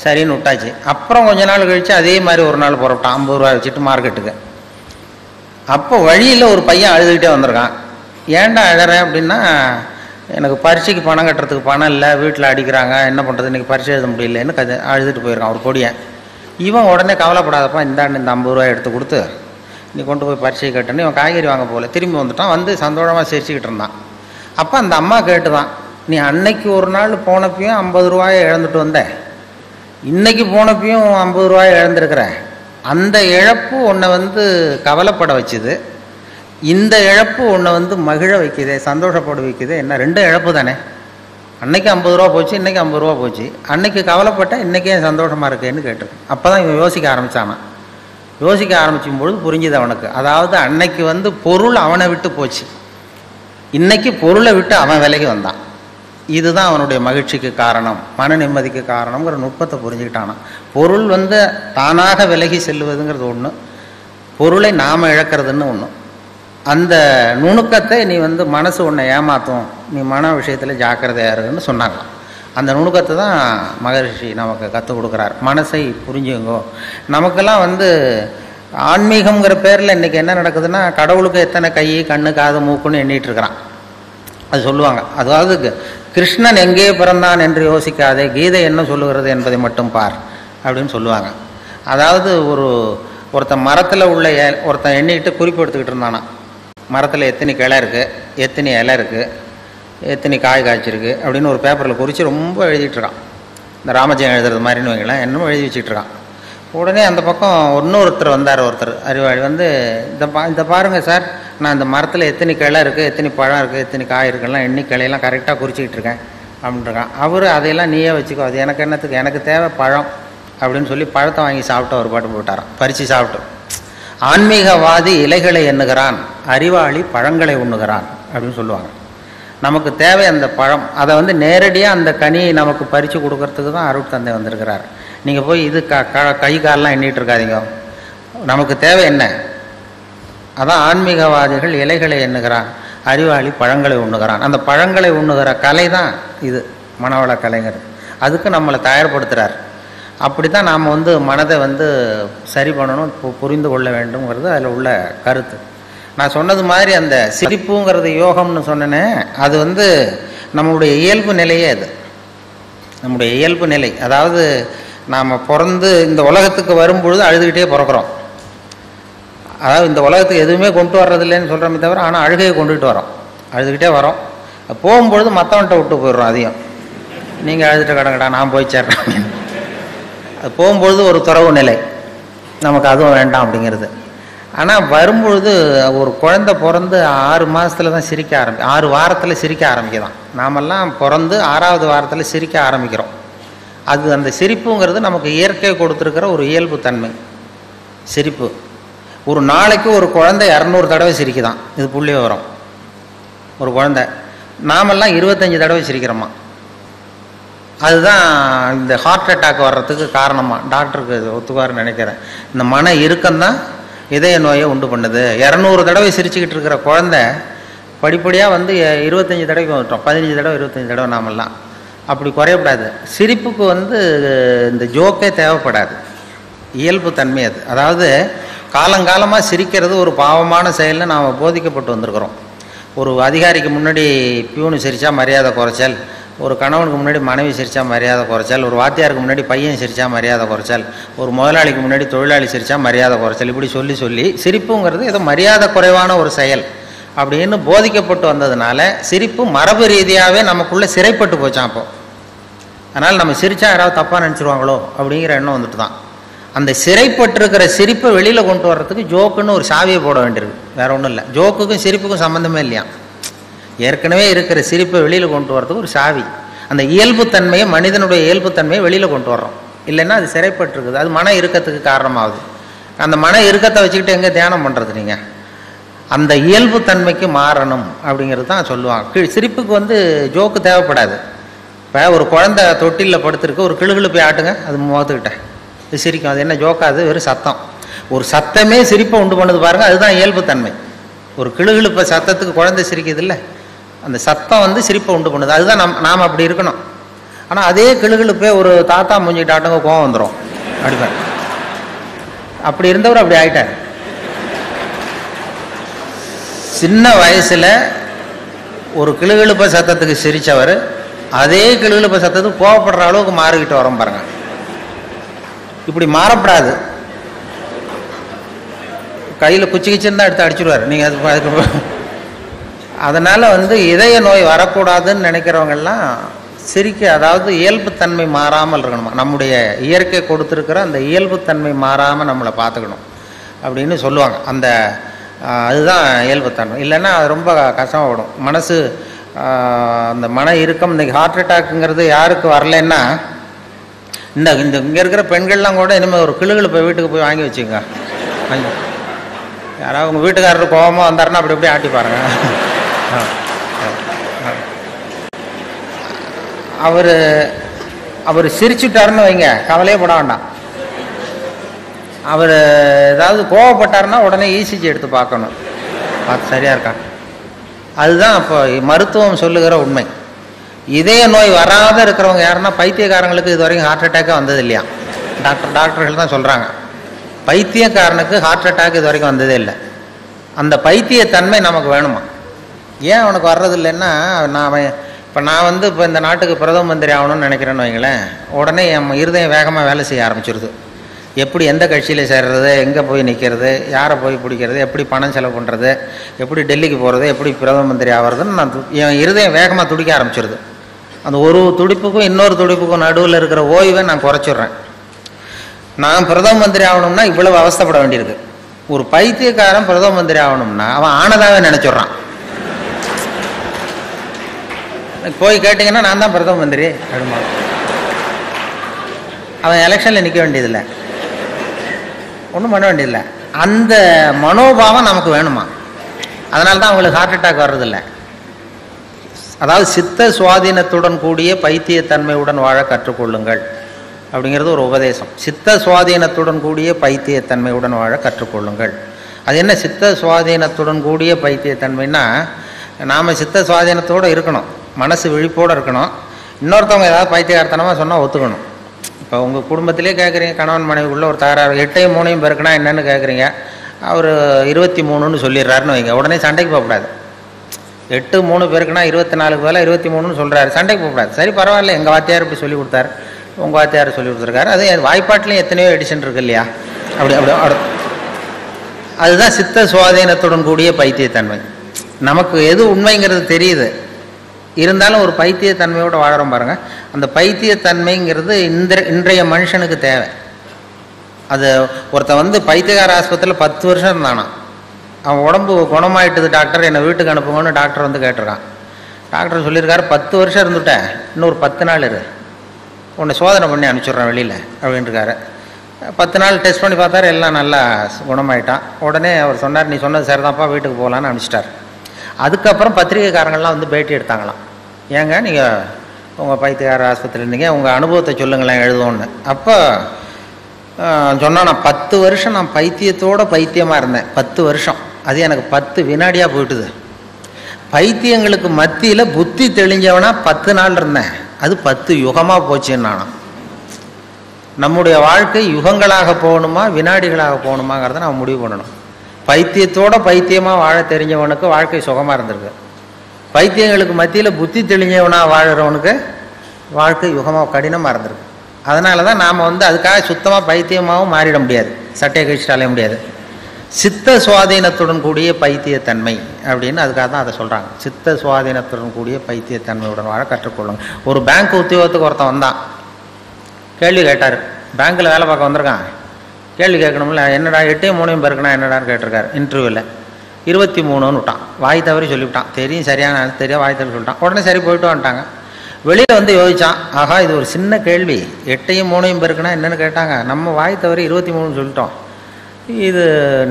சரின்னு விட்டாச்சு. அப்புறம் கொஞ்ச நாள் கழித்து அதே மாதிரி ஒரு நாள் புறப்பட்டான் 50 ரூபா வச்சுட்டு மார்க்கெட்டுக்கு. அப்போ வழியில் ஒரு பையன் அழுதுகிட்டே வந்திருக்கான். ஏன்டா அழறேன் அப்படின்னா, எனக்கு பரீட்சைக்கு பணம் கட்டுறதுக்கு பணம் இல்லை, வீட்டில் அடிக்கிறாங்க, என்ன பண்ணுறது, இன்றைக்கி பரீட்சை எழுத முடியலன்னு அழுதுட்டு போயிருக்கான் ஒரு பொடியன். இவன் உடனே கவலைப்படாதப்பா, இந்தாண்டு இந்த 50 ரூபாய் எடுத்து கொடுத்து நீ கொண்டு போய் பரீட்சை கட்டுன்னு இவன் காய்கறி வாங்க போகல, திரும்பி வந்துட்டான். வந்து சந்தோஷமாக சிரிச்சுக்கிட்டு இருந்தான். அப்போ அந்த அம்மா கேட்டுதான், நீ அன்னைக்கு ஒரு நாள் போனப்பையும் 50 ரூபாயை இழந்துட்டு வந்த, இன்னைக்கு போனப்பையும் 50 ரூபாயை இழந்திருக்கிற, அந்த இழப்பு உன்னை வந்து கவலைப்பட வச்சுது, இந்த இழப்பு உன்னை வந்து மகிழ வைக்குது, சந்தோஷப்பட வைக்குது. என்ன 2 இழப்பு தானே, அன்னைக்கு 50 ரூபா போச்சு, இன்னைக்கு 50 ரூபா போச்சு, அன்னைக்கு கவலைப்பட்ட இன்னைக்கே சந்தோஷமாக இருக்கேன்னு கேட்டிருக்கேன். அப்போ தான் இவன் யோசிக்க ஆரம்பித்தானா. யோசிக்க ஆரம்பிக்கும் பொழுது புரிஞ்சுது அவனுக்கு. அதாவது அன்னைக்கு வந்து பொருள் அவனை விட்டு போச்சு, இன்னைக்கு பொருளை விட்டு அவன் விலகி வந்தான். இதுதான் அவனுடைய மகிழ்ச்சிக்கு காரணம், மன நிம்மதிக்கு காரணம்ங்கிற நுட்பத்தை புரிஞ்சுக்கிட்டானா. பொருள் வந்து தானாக விலகி செல்லுவதுங்கிறது ஒன்று, பொருளை நாம் இழக்கிறதுன்னு ஒன்று. அந்த நுணுக்கத்தை நீ வந்து மனசு உன்னை ஏமாற்றும், நீ மன விஷயத்தில் ஜாக்கிரதையாக இருக்குன்னு சொன்னாங்களாம். அந்த நுணுக்கத்தை தான் மகரிஷி நமக்கு கற்றுக் கொடுக்குறார். மனசை புரிஞ்சுங்கோ. நமக்கெல்லாம் வந்து ஆன்மீகங்கிற பேரில் இன்றைக்கி என்ன நடக்குதுன்னா, கடவுளுக்கு எத்தனை கை கண்ணு காது மூக்குன்னு எண்ணிட்டு இருக்கிறான். அது சொல்லுவாங்க. அதாவது கிருஷ்ணன் எங்கே பிறந்தான் என்று யோசிக்காதே, கீதை என்ன சொல்லுகிறது என்பதை மட்டும் பார் அப்படின்னு சொல்லுவாங்க. அதாவது ஒருத்தன் மரத்தில் உள்ள ஒருத்தன் எண்ணிக்கிட்டு குறிப்பு எடுத்துக்கிட்டு இருந்தானா, மரத்தில் எத்தனை கிளை இருக்குது, எத்தனை இலை இருக்குது, எத்தனை காய் காய்ச்சிருக்கு அப்படின்னு ஒரு பேப்பரில் குறித்து ரொம்ப எழுதிட்டுருக்கான். இந்த ராமஜெயம் எழுதுறது மாதிரின்னு வைங்களேன், என்னமோ எழுதி வச்சுட்ருக்கான். உடனே அந்த பக்கம் இன்னொருத்தர் வந்தார், ஒருத்தர் அறிவாளி வந்து, இந்த பாருங்கள் சார், நான் இந்த மரத்தில் எத்தனை கிளை இருக்குது, எத்தனை பழம் இருக்குது, எத்தனை காய் இருக்குலாம் எண்ணி கிளையெல்லாம் கரெக்டாக குறிச்சிக்கிட்டு இருக்கேன் அப்படின்ட்டுருக்கான். அவர் அதையெல்லாம் நீயே வச்சுக்கோ, அது எனக்கு என்னத்துக்கு, எனக்கு தேவை பழம் அப்படின்னு சொல்லி பழத்தை வாங்கி சாப்பிட்டு அவர் பாட்டு போட்டாரான், பறித்து சாப்பிட்டு. ஆன்மீகவாதி இலைகளை எண்ணுகிறான், அறிவாளி பழங்களை உண்ணுகிறான் அப்படின்னு சொல்லுவாங்க. நமக்கு தேவை அந்த பழம், அதை வந்து நேரடியாக அந்த கனியை நமக்கு பறித்து கொடுக்கறதுக்கு தான் அருட்தந்தை வந்திருக்கிறார். நீங்கள் போய் இது கை காலெலாம் எண்ணிட்டு இருக்காதீங்க, நமக்கு தேவை என்ன. அதான் ஆன்மீகவாதிகள் இலைகளை எண்ணுகிறான், அறிவாளி பழங்களை உண்ணுகிறான். அந்த பழங்களை உண்ணுகிற கலை தான் இது மனவள கலைஞர். அதுக்கு நம்மளை தயார்படுத்துகிறார். அப்படி தான் நாம் வந்து மனதை வந்து சரி பண்ணணும், புரிந்து கொள்ள வேண்டும்ங்கிறது அதில் உள்ள கருத்து. நான் சொன்னது மாதிரி அந்த சிரிப்புங்கிறது யோகம்னு சொன்னேனே, அது வந்து நம்முடைய இயல்பு நிலையே. அது நம்முடைய இயல்பு நிலை. அதாவது நாம் பிறந்து இந்த உலகத்துக்கு வரும்பொழுது அழுதுகிட்டே பிறக்கிறோம். அதாவது இந்த உலகத்துக்கு எதுவுமே கொண்டு வர்றதில்லைன்னு சொல்கிறோமே தவிர, ஆனால் அழுகையை கொண்டுகிட்டு வரோம், அழுதுகிட்டே வரோம். போகும்பொழுது மற்றவன்கிட்ட விட்டு போயிடுறோம். அதையும் நீங்கள் அழுதுட்டு கடங்கடா நான் போய் சேர்றேன். அது போகும்பொழுது ஒரு துறவு நிலை, நமக்கு அதுவும் வேண்டாம் அப்படிங்கிறது. ஆனால் வரும்பொழுது ஒரு குழந்தை பிறந்து 6 மாதத்தில் தான் சிரிக்க 6 வாரத்தில் சிரிக்க ஆரம்பிக்கலாம். நாமெல்லாம் பிறந்து 6வது வாரத்தில் சிரிக்க ஆரம்பிக்கிறோம். அது அந்த சிரிப்புங்கிறது நமக்கு இயற்கை கொடுத்துருக்கிற ஒரு இயல்பு தன்மை. சிரிப்பு ஒரு நாளைக்கு ஒரு குழந்தை 200 தடவை சிரிக்குதான். இது புள்ளி விவரம். ஒரு குழந்தை, நாமெல்லாம் 25 தடவை சிரிக்கிறோமா. அதுதான் இந்த ஹார்ட் அட்டாக் வர்றதுக்கு காரணமாக டாக்டருக்கு ஒத்துக்குவார்னு நினைக்கிறேன். இந்த மன இறுக்கம்தான் இதய நோயை உண்டு பண்ணுது. 200 தடவை சிரிச்சுக்கிட்டு இருக்கிற குழந்தை படிப்படியாக வந்து 25 தடவைக்கு வந்துட்டோம், 15 தடவை 25 தடவை. நாமெல்லாம் அப்படி குறையப்படாது. சிரிப்புக்கு வந்து இந்த ஜோக்கே தேவைப்படாது, இயல்பு தன்மை அது. அதாவது காலங்காலமாக சிரிக்கிறது ஒரு பாவமான செயல்னு நாம் போதிக்கப்பட்டு வந்திருக்கிறோம். ஒரு அதிகாரிக்கு முன்னாடி பியூனு சிரித்தா மரியாதை குறைச்சல், ஒரு கணவனுக்கு முன்னாடி மனைவி சிரித்தா மரியாதை குறைச்சல், ஒரு வாத்தியாருக்கு முன்னாடி பையன் சிரித்தா மரியாதை குறைச்சல், ஒரு முதலாளிக்கு முன்னாடி தொழிலாளி சிரித்தா மரியாதை குறைச்சல், இப்படி சொல்லி சொல்லி சிரிப்புங்கிறது ஏதோ மரியாதை குறைவான ஒரு செயல் அப்படின்னு போதிக்கப்பட்டு வந்ததுனால சிரிப்பு மரபு ரீதியாகவே நமக்குள்ளே சிறைப்பட்டு போச்சான். அப்போ அதனால் நம்ம சிரித்தா யாராவது தப்பாக நினச்சிருவாங்களோ அப்படிங்கிற எண்ணம் வந்துட்டு தான். அந்த சிறைப்பட்டிருக்கிற சிரிப்பை வெளியில் கொண்டு வர்றதுக்கு ஜோக்குன்னு ஒரு சாவியை போட வேண்டியிருக்கு, வேற ஒன்றும் இல்லை. ஜோக்குக்கும் சிரிப்புக்கும் சம்மந்தமே இல்லையா. ஏற்கனவே இருக்கிற சிரிப்பை வெளியில் கொண்டு வரதுக்கு ஒரு சாவி. அந்த இயல்புத்தன்மையை, மனிதனுடைய இயல்புத்தன்மையை வெளியில் கொண்டு வர்றோம். இல்லைன்னா அது சிறைப்பட்டிருக்குது, அது மன இறுக்கத்துக்கு காரணமாகுது. அந்த மன இறுக்கத்தை வச்சுக்கிட்டு எங்கே தியானம் பண்ணுறது நீங்கள்? அந்த இயல்புத்தன்மைக்கு மாறணும் அப்படிங்கிறது தான் சொல்லுவாங்க. சிரிப்புக்கு வந்து ஜோக்கு தேவைப்படாது. இப்போ ஒரு குழந்தை தொட்டிலில் படுத்துருக்கு, ஒரு கிளுகிழு போய் ஆட்டுங்க, அது முகத்துக்கிட்டேன், இது சிரிக்கும். அது என்ன ஜோக்காது? வெறும் சத்தம். ஒரு சத்தமே சிரிப்பை உண்டு பண்ணுது பாருங்கள், அதுதான் இயல்புத்தன்மை. ஒரு கிளுகிழுப்ப சத்தத்துக்கு குழந்தை சிரிக்குது இல்லை, அந்த சத்தம் வந்து சிரிப்பை உண்டு பண்ணுது. அதுதான் நாம் அப்படி இருக்கணும். ஆனால் அதே கிளுகிழுப்பே ஒரு தாத்தா மூஞ்சிக்கிட்டு ஆட்டுங்க கோவம் வந்துடும் அடிப்பேன். அப்படி இருந்தவர் அப்படி ஆயிட்டார். சின்ன வயசில் ஒரு கிளுகிழுப்ப சத்தத்துக்கு சிரித்தவர் அதே கிளுகிழுப்ப சத்தத்துக்கு கோவப்படுற அளவுக்கு மாறிக்கிட்டு வரோம் பாருங்க. இப்படி மாறப்படாது. கையில் குச்சி கிச்சின்னு தான் எடுத்து அடிச்சுடுவார் நீங்கள். அதுக்கு அதனால் வந்து இதய நோய் வரக்கூடாதுன்னு நினைக்கிறவங்கெல்லாம் சிரிக்க, அதாவது இயல்புத்தன்மை மாறாமல் இருக்கணுமா. நம்முடைய இயற்கை கொடுத்துருக்கிற அந்த இயல்புத்தன்மை மாறாமல் நம்மளை பார்த்துக்கணும் அப்படின்னு சொல்லுவாங்க. அந்த அதுதான் இயல்புத்தன்மை. இல்லைன்னா அது ரொம்ப கஷ்டமாகிடும் மனசு. அந்த மன இறுக்கம், இன்றைக்கி ஹார்ட் அட்டாக்குங்கிறது யாருக்கு வரலன்னா, இந்த இங்கே இருக்கிற பெண்கள்லாம் கூட இனிமேல் ஒரு கிளுகிழு போய் வீட்டுக்கு போய் வாங்கி வச்சுங்க. யாராவது உங்கள் வீட்டுக்காரர் கோபமாக வந்தாருன்னா அப்படி இப்படி ஆட்டி பாருங்க. அவர் சிரிச்சுட்டாருன்னு வைங்க, கவலையே பட வேண்டாம். அவர் ஏதாவது கோவப்பட்டாருன்னா உடனே இசிஜி எடுத்து பார்க்கணும், பார்த்து சரியாக இருக்கா. அதுதான் இப்போ மருத்துவம் சொல்லுகிற உண்மை. இதய நோய் வராத இருக்கிறவங்க யாருன்னா பைத்தியக்காரங்களுக்கு இது வரைக்கும் ஹார்ட் அட்டாக்கே வந்தது இல்லையா. டாக்டர்கள் தான் சொல்கிறாங்க, பைத்தியக்காரனுக்கு ஹார்ட் அட்டாக் இது வரைக்கும் வந்ததே இல்லை. அந்த பைத்தியத்தன்மை நமக்கு வேணுமா. ஏன் அவனுக்கு வர்றதில்லைன்னா, நான் வந்து இப்போ இந்த நாட்டுக்கு பிரதம மந்திரி ஆகணும்னு நினைக்கிறேன்னு வைங்களேன், உடனே என் இருதயம் வேகமாக வேலை செய்ய ஆரம்பிச்சிருது. எப்படி எந்த கட்சியில் சேர்றது, எங்கே போய் நிற்கிறது, யாரை போய் பிடிக்கிறது, எப்படி பணம் செலவு பண்ணுறது, எப்படி டெல்லிக்கு போகிறது, எப்படி பிரதம மந்திரி ஆகிறதுன்னு என் இருதயம் வேகமாக துடிக்க ஆரம்பிச்சிருது. அந்த ஒரு துடிப்புக்கும் இன்னொரு துடிப்புக்கும் நடுவில் இருக்கிற ஓய்வை நான் குறைச்சிட்றேன். நான் பிரதம மந்திரி ஆகணும்னா இவ்வளவு அவஸ்தைப்பட வேண்டியிருக்கு. ஒரு பைத்தியக்காரன் பிரதம மந்திரி ஆகணும்னா அவன் ஆனதாகவே நினச்சிட்றான். போய் கேட்டிங்கன்னா நான் தான் பிரதம மந்திரி அப்படிமா, அவன் எலெக்ஷனில் நிற்க வேண்டியதில்லை, ஒன்றும் பண்ண வேண்டியதில்லை. அந்த மனோபாவம் நமக்கு வேணுமா? அதனால தான் அவங்களுக்கு ஹார்ட் அட்டாக் வர்றதில்லை. அதாவது சித்த சுவாதீனத்துடன் கூடிய பைத்தியத்தன்மையுடன் வாழ கற்றுக்கொள்ளுங்கள் அப்படிங்கிறது ஒரு உபதேசம். சித்த சுவாதீனத்துடன் கூடிய பைத்தியத்தன்மையுடன் வாழ கற்றுக்கொள்ளுங்கள். அது என்ன சித்த சுவாதீனத்துடன் கூடிய பைத்தியத்தன்மைன்னா, நாம் சித்த சுவாதீனத்தோடு இருக்கணும், மனசு விழிப்போடு இருக்கணும். இன்னொருத்தவங்க ஏதாவது பைத்தியகார்த்தனமாக சொன்னால் ஒத்துக்கணும். இப்போ உங்கள் குடும்பத்திலே கேட்குறீங்க, கணவன் மனைவிக்குள்ளே ஒரு தகராறு, 8ஐயும் 3ஐயும் பெருக்குனா என்னென்னு கேட்குறீங்க, அவர் 23ன்னு சொல்லிடுறாருன்னு வைங்க, உடனே சண்டைக்கு போகக்கூடாது. 8 3 பெருக்குனா 24க்கு வேலை 23ன்னு சொல்கிறாரு, சண்டைக்கு போகக்கூடாது. சரி பரவாயில்ல, எங்கள் வாத்தியார் இப்படி சொல்லி கொடுத்தாரு, உங்கள் வாத்தியார் சொல்லி கொடுத்துருக்காரு, அது வாய்ப்பாட்டிலையும் எத்தனையோ எடிஷன் இருக்கு இல்லையா, அப்படி அதுதான் சித்த சுவாதீனத்துடன் கூடிய பைத்தியத்தன்மை. நமக்கு எது உண்மைங்கிறது தெரியுது, இருந்தாலும் ஒரு பைத்தியத்தன்மையோடு வாழறோம் பாருங்கள். அந்த பைத்தியத்தன்மைங்கிறது இன்றைய மனுஷனுக்கு தேவை. அது ஒருத்தன் வந்து பைத்தியகார ஆஸ்பத்திரியில் 10 வருஷம் இருந்தானா, அவன் உடம்பு குணமாயிட்டுது டாக்டர், என்னை வீட்டுக்கு அனுப்புங்கன்னு டாக்டர் வந்து கேட்டிருக்கான். டாக்டர் சொல்லியிருக்காரு, 10 வருஷம் இருந்துட்டேன், இன்னொரு 10 நாள் இரு, உன்னை சோதனை பண்ணி அனுப்பிச்சுட்றேன் வெளியில் அப்படின்ட்டுருக்காரு. 10 நாள் டெஸ்ட் பண்ணி பார்த்தாரு, எல்லாம் நல்லா குணமாயிட்டான். உடனே அவர் சொன்னார், நீ சொன்னது சரிதான்ப்பா, வீட்டுக்கு போகலான்னு அனுப்பிச்சிட்டார். அதுக்கப்புறம் பத்திரிகைக்காரங்கள்லாம் வந்து பேட்டி எடுத்தாங்களாம். ஏங்க நீங்கள் உங்கள் பைத்தியகார ஆஸ்பத்திரி இருந்தீங்க, உங்கள் அனுபவத்தை சொல்லுங்களேன் எழுதுவோன்னு. அப்போ சொன்னால், நான் 10 வருஷம் நான் பைத்தியமாக இருந்தேன். 10 வருஷம், அது எனக்கு 10 வினாடியாக போயிட்டுது. பைத்தியங்களுக்கு மத்தியில் புத்தி தெளிஞ்சவனா 10 நாள் இருந்தேன், அது 10 யுகமாக போச்சுன்னு நானும். நம்முடைய வாழ்க்கை யுகங்களாக போகணுமா வினாடிகளாக போகணுமாங்கிறத நம்ம முடிவு பண்ணணும். பைத்தியமாக வாழ தெரிஞ்சவனுக்கு வாழ்க்கை சுகமாக இருந்திருக்கு. பைத்தியங்களுக்கு மத்தியில் புத்தி தெளிஞ்சவனாக வாழறவனுக்கு வாழ்க்கை யுகமாக கடினமாக இருந்திருக்கு. அதனால தான் நாம் வந்து அதுக்காக சுத்தமாக பைத்தியமாகவும் மாறிட முடியாது, சட்டையை கழிச்சுட்டு அலைய முடியாது. சித்த சுவாதீனத்துடன் கூடிய பைத்தியத்தன்மை அப்படின்னு அதுக்காக தான் அதை சொல்கிறாங்க. சித்த சுவாதீனத்துடன் கூடிய பைத்தியத்தன்மையுடன் வாழ கற்றுக்கொள்ளுங்க. ஒரு பேங்க் உத்தியோகத்துக்கு ஒருத்தன் வந்தான், கேள்வி கேட்டார். பேங்க்கில் வேலை பார்க்க வந்திருக்கான், கேள்வி கேட்கணும்ல, என்னடா 8ஐயும் 3ஐயும் பெருக்கணா என்னடான்னு கேட்டிருக்காரு. இன்டர்வியூவில் 23ன்னு விட்டான், வாய் தவறி சொல்லிவிட்டான். தெரியும் சரியான தெரியும், வாய் தவறி சொல்லிட்டான். உடனே சரி போயிட்டு வந்துட்டாங்க. வெளியில் வந்து யோசித்தான், ஆஹா இது ஒரு சின்ன கேள்வி, 8ஐயும் 3ஐயும் பெருக்கணா என்னென்னு கேட்டாங்க, நம்ம வாய் தவறி 23ன்னு சொல்லிட்டோம், இது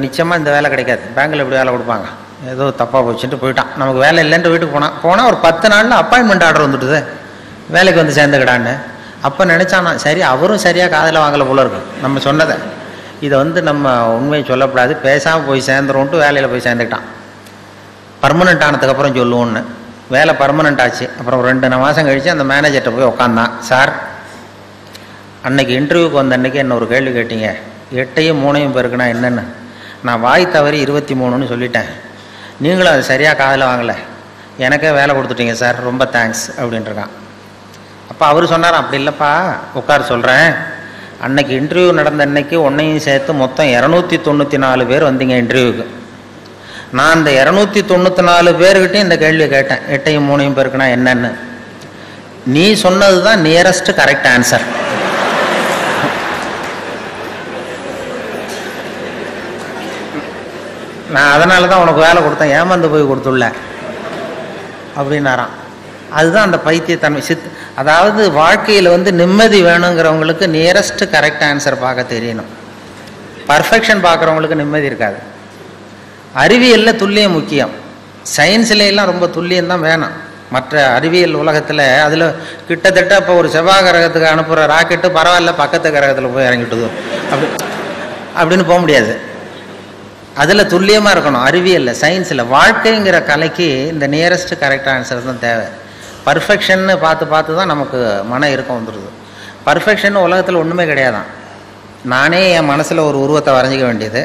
நிச்சயமாக இந்த வேலை கிடைக்காது, பேங்கில் எப்படி வேலை கொடுப்பாங்க, ஏதோ தப்பாக போச்சுட்டு போயிட்டான். நமக்கு வேலை இல்லைன்ட்டு வீட்டுக்கு போனால் ஒரு 10 நாளில் அப்பாயின்மெண்ட் ஆர்டர் வந்துட்டுது, வேலைக்கு வந்து சேர்ந்துக்கிடான்னு. அப்போ நினச்சானா, சரி அவரும் சரியாக காதில் வாங்கலை போல இருக்கு நம்ம சொன்னதை, இதை வந்து நம்ம உண்மையை சொல்லக்கூடாது, பேசாமல் போய் சேர்ந்துருவோன்ட்டு வேலையில் போய் சேர்ந்துக்கிட்டான். பர்மனெண்ட் ஆனதுக்கப்புறம் சொல்லுவோன்னு. வேலை பர்மனெண்ட் ஆச்சு. அப்புறம் 2 மாதம் கழித்து அந்த மேனேஜர்கிட்ட போய் உட்காந்தான். சார், அன்னைக்கு இன்டர்வியூக்கு வந்த அன்றைக்கி என்ன ஒரு கேள்வி கேட்டீங்க, 8ஐயும் 3ஐயும் பெருக்குனா என்னென்னு, நான் வாய் தவறி 23ன்னு சொல்லிட்டேன், நீங்களும் அது சரியாக காதில் வாங்கலை, எனக்கே வேலை கொடுத்துட்டீங்க சார், ரொம்ப தேங்க்ஸ் அப்படின்ட்டுருக்கான். அப்போ அவர் சொன்னார், அப்படி இல்லைப்பா உட்கார் சொல்கிறேன், அன்னைக்கு இன்டர்வியூ நடந்த அன்னைக்கு உன்னையும் சேர்த்து மொத்தம் 294 பேர் வந்தீங்க இன்டர்வியூக்கு. நான் அந்த 294 பேர்கிட்டையும் இந்த கேள்வியை கேட்டேன், 8ஐயும் 3ஐயும் பெருக்குனா என்னன்னு. நீ சொன்னது தான் நியரஸ்ட் கரெக்ட் ஆன்சர். நான் அதனால தான் உனக்கு வேலை கொடுத்தேன், ஏமாந்து போய் கொடுத்துள்ள அப்படின்னாராம். அதுதான் அந்த பைத்தியத்தன்மை. அதாவது வாழ்க்கையில் வந்து நிம்மதி வேணுங்கிறவங்களுக்கு நியரஸ்ட் கரெக்ட் ஆன்சர் பார்க்க தெரியணும். பர்ஃபெக்ஷன் பார்க்குறவங்களுக்கு நிம்மதி இருக்காது. அறிவியலில் துல்லியம் முக்கியம், சயின்ஸ்லாம் ரொம்ப துல்லியம் தான் வேணும். மற்ற அறிவியல் உலகத்தில் அதில் கிட்டத்தட்ட இப்போ ஒரு செவ்வாய் கிரகத்துக்கு அனுப்புகிற ராக்கெட்டு பரவாயில்ல பக்கத்து கிரகத்தில் போய் இறங்கிட்டுது அப்படின்னு போக முடியாது. அதில் துல்லியமாக இருக்கணும். அறிவியலில் சயின்ஸில் வாழ்க்கைங்கிற கலைக்கு இந்த நியரஸ்ட் கரெக்ட் ஆன்சர் தான் தேவை. பர்ஃபெக்ஷன்னு பார்த்து தான் நமக்கு மன இறுக்கம் வந்துடுது. பர்ஃபெக்ஷன் உலகத்தில் ஒன்றுமே கிடையாதான். நானே என் மனசில் ஒரு உருவத்தை வரைஞ்சிக்க வேண்டியது,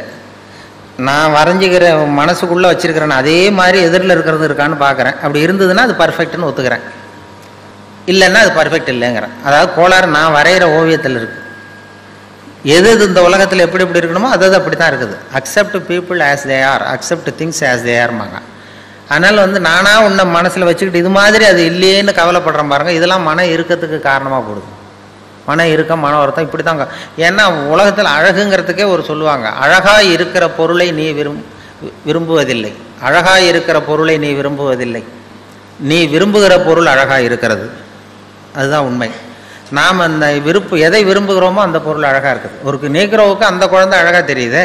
நான் வரைஞ்சிக்கிற மனசுக்குள்ளே வச்சுருக்கிறேன் அதே மாதிரி எதிரில் இருக்கிறது இருக்கான்னு பார்க்குறேன். அப்படி இருந்ததுன்னா அது பர்ஃபெக்ட்னு ஒத்துக்கிறேன், இல்லைன்னா அது பர்ஃபெக்ட் இல்லைங்கிறேன். அதாவது கோளாறு நான் வரைகிற ஓவியத்தில் இருக்குது. எது இந்த உலகத்தில் எப்படி எப்படி இருக்கணுமோ அது அப்படி தான் இருக்குது. Accept people as they are, accept things as they ஆர்மாங்க. அதனால் வந்து நானாக உன்னை மனசில் வச்சுக்கிட்டு இது மாதிரி அது இல்லையேன்னு கவலைப்படுறேன் பாருங்கள், இதெல்லாம் மன இறுக்கத்துக்கு காரணமாக போடுது. மன இறுக்கம், மன வருத்தம் இப்படி தாங்க. ஏன்னா உலகத்தில் அழகுங்கிறதுக்கே ஒரு சொல்லுவாங்க, அழகாக இருக்கிற பொருளை நீ விரும்புவதில்லை, அழகாக இருக்கிற பொருளை நீ விரும்புவதில்லை, நீ விரும்புகிற பொருள் அழகாக இருக்கிறது. அதுதான் உண்மை. நாம் அந்த எதை விரும்புகிறோமோ அந்த பொருள் அழகாக இருக்குது. ஒரு நீக்கிறவுக்கு அந்த குழந்தை அழகாக தெரியுது,